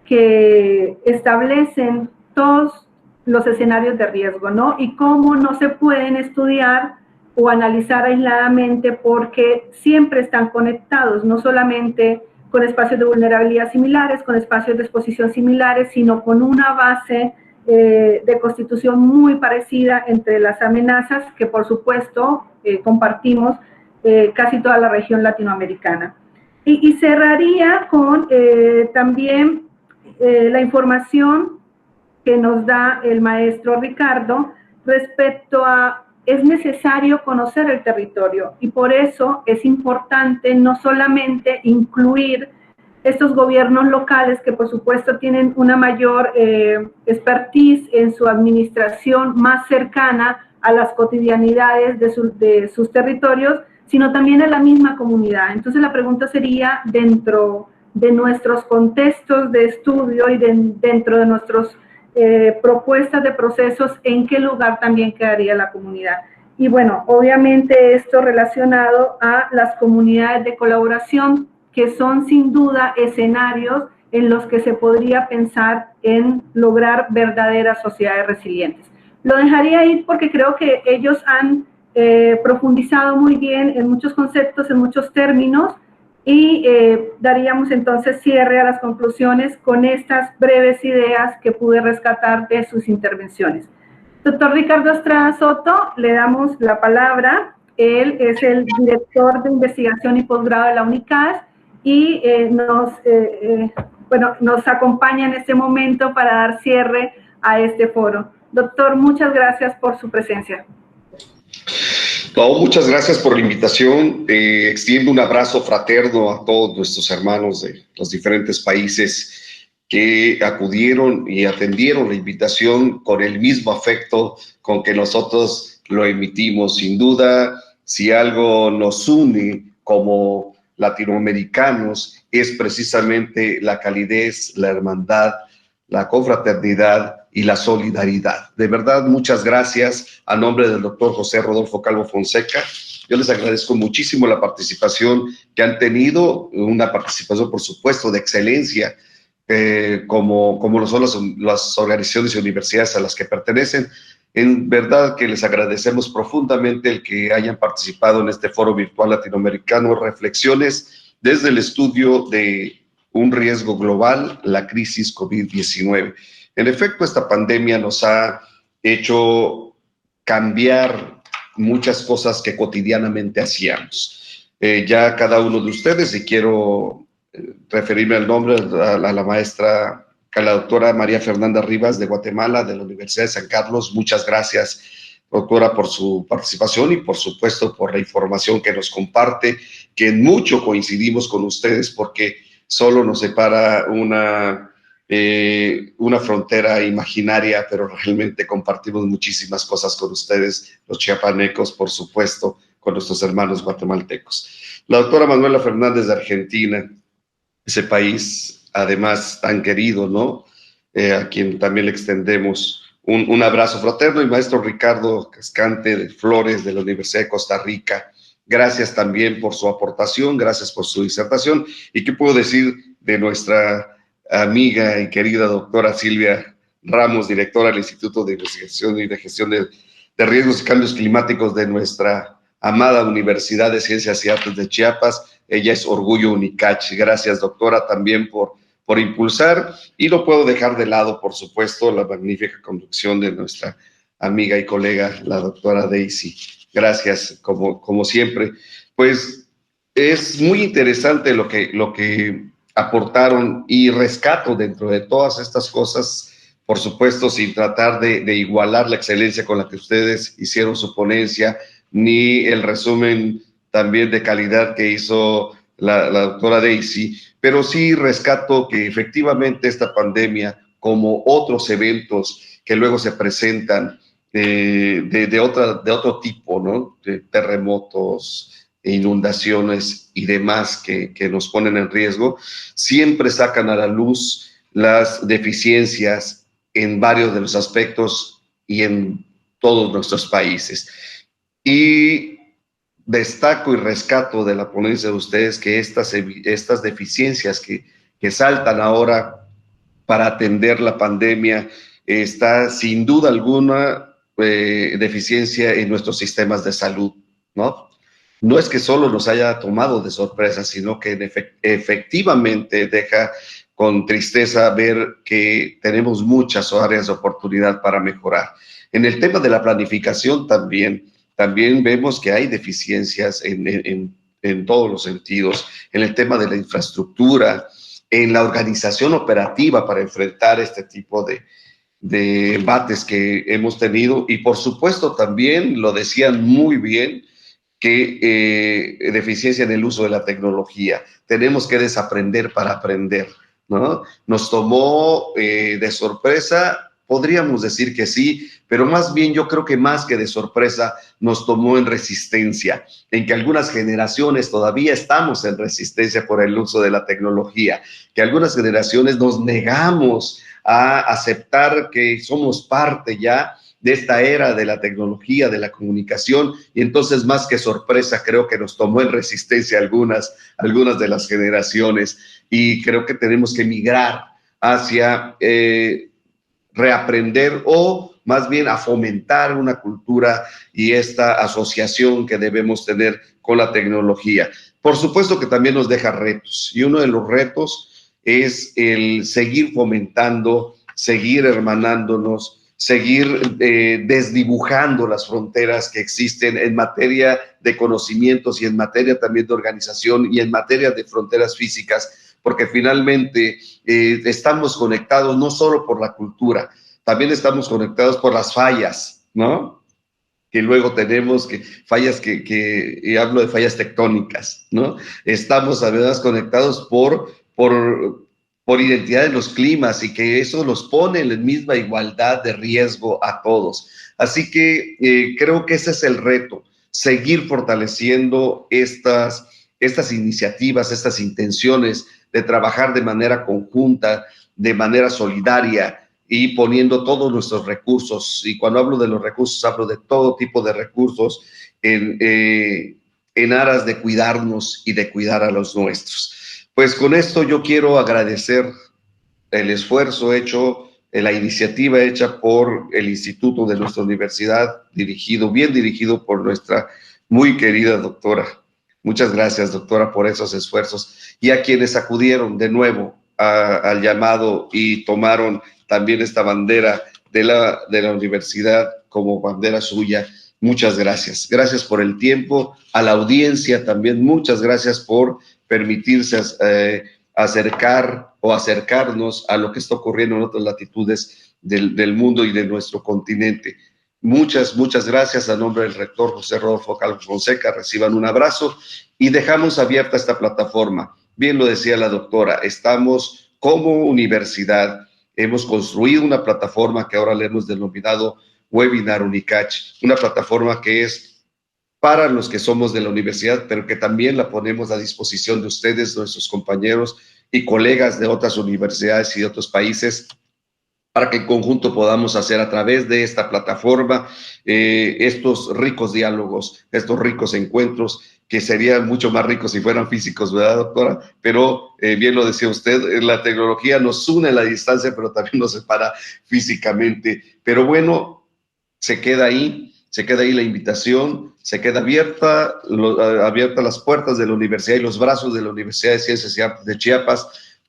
que establecen todos los escenarios de riesgo, ¿no? Y cómo no se pueden estudiar o analizar aisladamente porque siempre están conectados, no solamente con espacios de vulnerabilidad similares, con espacios de exposición similares, sino con una base de constitución muy parecida entre las amenazas que, por supuesto, compartimos casi toda la región latinoamericana. Y cerraría con también la información que nos da el maestro Ricardo respecto a es necesario conocer el territorio, y por eso es importante no solamente incluir estos gobiernos locales que por supuesto tienen una mayor expertise en su administración más cercana a las cotidianidades de sus territorios, sino también a la misma comunidad. Entonces la pregunta sería, dentro de nuestros contextos de estudio y dentro de nuestras propuestas de procesos, ¿en qué lugar también quedaría la comunidad? Y bueno, obviamente esto relacionado a las comunidades de colaboración, que son sin duda escenarios en los que se podría pensar en lograr verdaderas sociedades resilientes. Lo dejaría ahí porque creo que ellos han profundizado muy bien en muchos conceptos, en muchos términos, y daríamos entonces cierre a las conclusiones con estas breves ideas que pude rescatar de sus intervenciones. Doctor Ricardo Estrada Soto, le damos la palabra. Él es el director de investigación y posgrado de la UNICAS y nos acompaña en este momento para dar cierre a este foro. Doctor, muchas gracias por su presencia. No, muchas gracias por la invitación. Extiendo un abrazo fraterno a todos nuestros hermanos de los diferentes países que acudieron y atendieron la invitación con el mismo afecto con que nosotros lo emitimos. Sin duda, si algo nos une como latinoamericanos es precisamente la calidez, la hermandad, la confraternidad y la solidaridad. De verdad, muchas gracias a nombre del doctor José Rodolfo Calvo Fonseca. Yo les agradezco muchísimo la participación que han tenido, una participación, por supuesto, de excelencia, como lo son las organizaciones y universidades a las que pertenecen. En verdad que les agradecemos profundamente el que hayan participado en este foro virtual latinoamericano, reflexiones desde el estudio de un riesgo global, la crisis COVID-19. En efecto, esta pandemia nos ha hecho cambiar muchas cosas que cotidianamente hacíamos. Ya cada uno de ustedes, y quiero referirme al nombre a la maestra, a la doctora María Fernanda Rivas de Guatemala, de la Universidad de San Carlos. Muchas gracias, doctora, por su participación y, por supuesto, por la información que nos comparte, que en mucho coincidimos con ustedes porque solo nos separa una una frontera imaginaria, pero realmente compartimos muchísimas cosas con ustedes, los chiapanecos, por supuesto, con nuestros hermanos guatemaltecos. La doctora Manuela Fernández de Argentina, ese país, además, tan querido, ¿no? A quien también le extendemos un abrazo fraterno, y maestro Ricardo Cascante de Flores de la Universidad de Costa Rica. Gracias también por su aportación, gracias por su disertación. ¿Y qué puedo decir de nuestra amiga y querida doctora Silvia Ramos, directora del Instituto de Investigación y de Gestión de Riesgos y Cambios Climáticos de nuestra amada Universidad de Ciencias y Artes de Chiapas? Ella es orgullo Unicach. Gracias, doctora, también por impulsar, y no puedo dejar de lado, por supuesto, la magnífica conducción de nuestra amiga y colega, la doctora Daisy. Gracias, como siempre. Pues es muy interesante lo que aportaron, y rescato dentro de todas estas cosas, por supuesto, sin tratar de igualar la excelencia con la que ustedes hicieron su ponencia, ni el resumen también de calidad que hizo la doctora Daisy, pero sí rescato que efectivamente esta pandemia, como otros eventos que luego se presentan de otro tipo, ¿no? De terremotos, inundaciones y demás que nos ponen en riesgo, siempre sacan a la luz las deficiencias en varios de los aspectos y en todos nuestros países. Y destaco y rescato de la ponencia de ustedes que estas deficiencias que saltan ahora para atender la pandemia, está sin duda alguna deficiencia en nuestros sistemas de salud, ¿no? No es que solo nos haya tomado de sorpresa, sino que efectivamente deja con tristeza ver que tenemos muchas áreas de oportunidad para mejorar. En el tema de la planificación también vemos que hay deficiencias en todos los sentidos, en el tema de la infraestructura, en la organización operativa para enfrentar este tipo de embates que hemos tenido, y por supuesto también, lo decían muy bien, que deficiencia en el uso de la tecnología. Tenemos que desaprender para aprender, ¿no? Nos tomó de sorpresa. Podríamos decir que sí, pero más bien yo creo que más que de sorpresa nos tomó en resistencia, en que algunas generaciones todavía estamos en resistencia por el uso de la tecnología, que algunas generaciones nos negamos a aceptar que somos parte ya de esta era de la tecnología, de la comunicación, y entonces más que sorpresa creo que nos tomó en resistencia algunas de las generaciones, y creo que tenemos que migrar hacia reaprender, o más bien a fomentar una cultura y esta asociación que debemos tener con la tecnología. Por supuesto que también nos deja retos, y uno de los retos es el seguir fomentando, seguir hermanándonos, seguir desdibujando las fronteras que existen en materia de conocimientos, y en materia también de organización, y en materia de fronteras físicas, porque finalmente estamos conectados no solo por la cultura, también estamos conectados por las fallas, ¿no? Que luego tenemos fallas y hablo de fallas tectónicas, ¿no? Estamos además conectados por identidad de los climas, y que eso los pone en la misma igualdad de riesgo a todos. Así que creo que ese es el reto, seguir fortaleciendo estas iniciativas, estas intenciones de trabajar de manera conjunta, de manera solidaria, y poniendo todos nuestros recursos. Y cuando hablo de los recursos, hablo de todo tipo de recursos en aras de cuidarnos y de cuidar a los nuestros. Pues con esto yo quiero agradecer el esfuerzo hecho, la iniciativa hecha por el instituto de nuestra universidad, bien dirigido por nuestra muy querida doctora. Muchas gracias, doctora, por esos esfuerzos, y a quienes acudieron de nuevo al llamado y tomaron también esta bandera de la universidad como bandera suya. Muchas gracias. Gracias por el tiempo. A la audiencia también, muchas gracias por permitirse acercarnos a lo que está ocurriendo en otras latitudes del mundo y de nuestro continente. Muchas gracias. A nombre del rector José Rodolfo Calvo Fonseca, reciban un abrazo, y dejamos abierta esta plataforma. Bien lo decía la doctora, estamos como universidad hemos construido una plataforma que ahora le hemos denominado Webinar Unicach, una plataforma que es para los que somos de la universidad, pero que también la ponemos a disposición de ustedes, nuestros compañeros y colegas de otras universidades y de otros países, para que en conjunto podamos hacer a través de esta plataforma estos ricos diálogos, estos ricos encuentros, que serían mucho más ricos si fueran físicos, ¿verdad, doctora? Pero bien lo decía usted, la tecnología nos une a la distancia, pero también nos separa físicamente. Pero bueno, se queda ahí la invitación, se queda abierta las puertas de la universidad y los brazos de la Universidad de Ciencias de Chiapas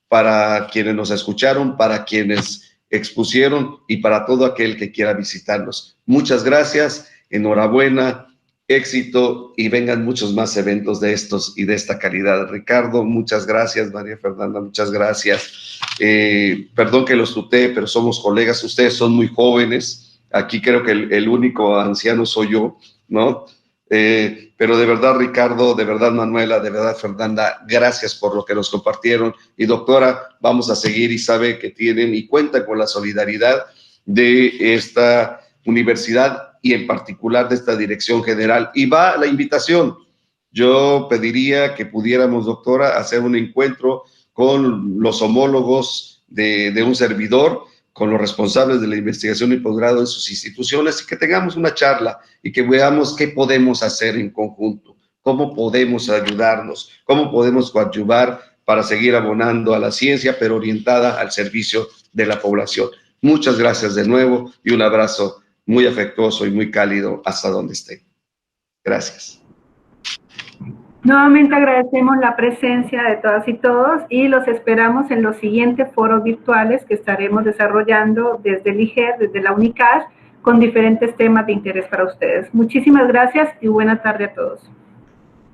para quienes nos escucharon, para quienes expusieron y para todo aquel que quiera visitarnos. Muchas gracias, enhorabuena, éxito y vengan muchos más eventos de estos y de esta calidad. Ricardo, muchas gracias. María Fernanda, muchas gracias. Perdón que los tutee, pero somos colegas, ustedes son muy jóvenes. Aquí creo que el único anciano soy yo, ¿no? Pero de verdad, Ricardo, de verdad, Manuela, de verdad, Fernanda, gracias por lo que nos compartieron. Y doctora, vamos a seguir y sabe que tienen y cuentan con la solidaridad de esta universidad y en particular de esta dirección general. Y va la invitación. Yo pediría que pudiéramos, doctora, hacer un encuentro con los homólogos de un servidor, con los responsables de la investigación y posgrado en sus instituciones y que tengamos una charla y que veamos qué podemos hacer en conjunto, cómo podemos ayudarnos, cómo podemos coadyuvar para seguir abonando a la ciencia, pero orientada al servicio de la población. Muchas gracias de nuevo y un abrazo muy afectuoso y muy cálido hasta donde estén. Gracias. Nuevamente agradecemos la presencia de todas y todos y los esperamos en los siguientes foros virtuales que estaremos desarrollando desde el IGER, desde la UNICACH, con diferentes temas de interés para ustedes. Muchísimas gracias y buena tarde a todos.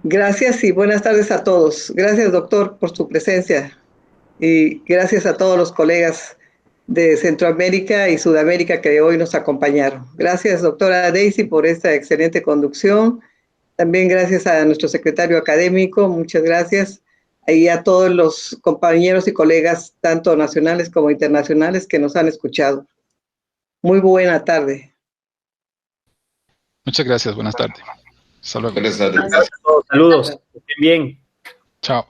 Gracias y buenas tardes a todos. Gracias, doctor, por su presencia y gracias a todos los colegas de Centroamérica y Sudamérica que hoy nos acompañaron. Gracias, doctora Daisy, por esta excelente conducción. También gracias a nuestro secretario académico, muchas gracias, y a todos los compañeros y colegas, tanto nacionales como internacionales, que nos han escuchado. Muy buena tarde. Muchas gracias, buenas tardes. Hasta luego. Buenas tardes. Gracias a todos, saludos, que estén bien. Chao.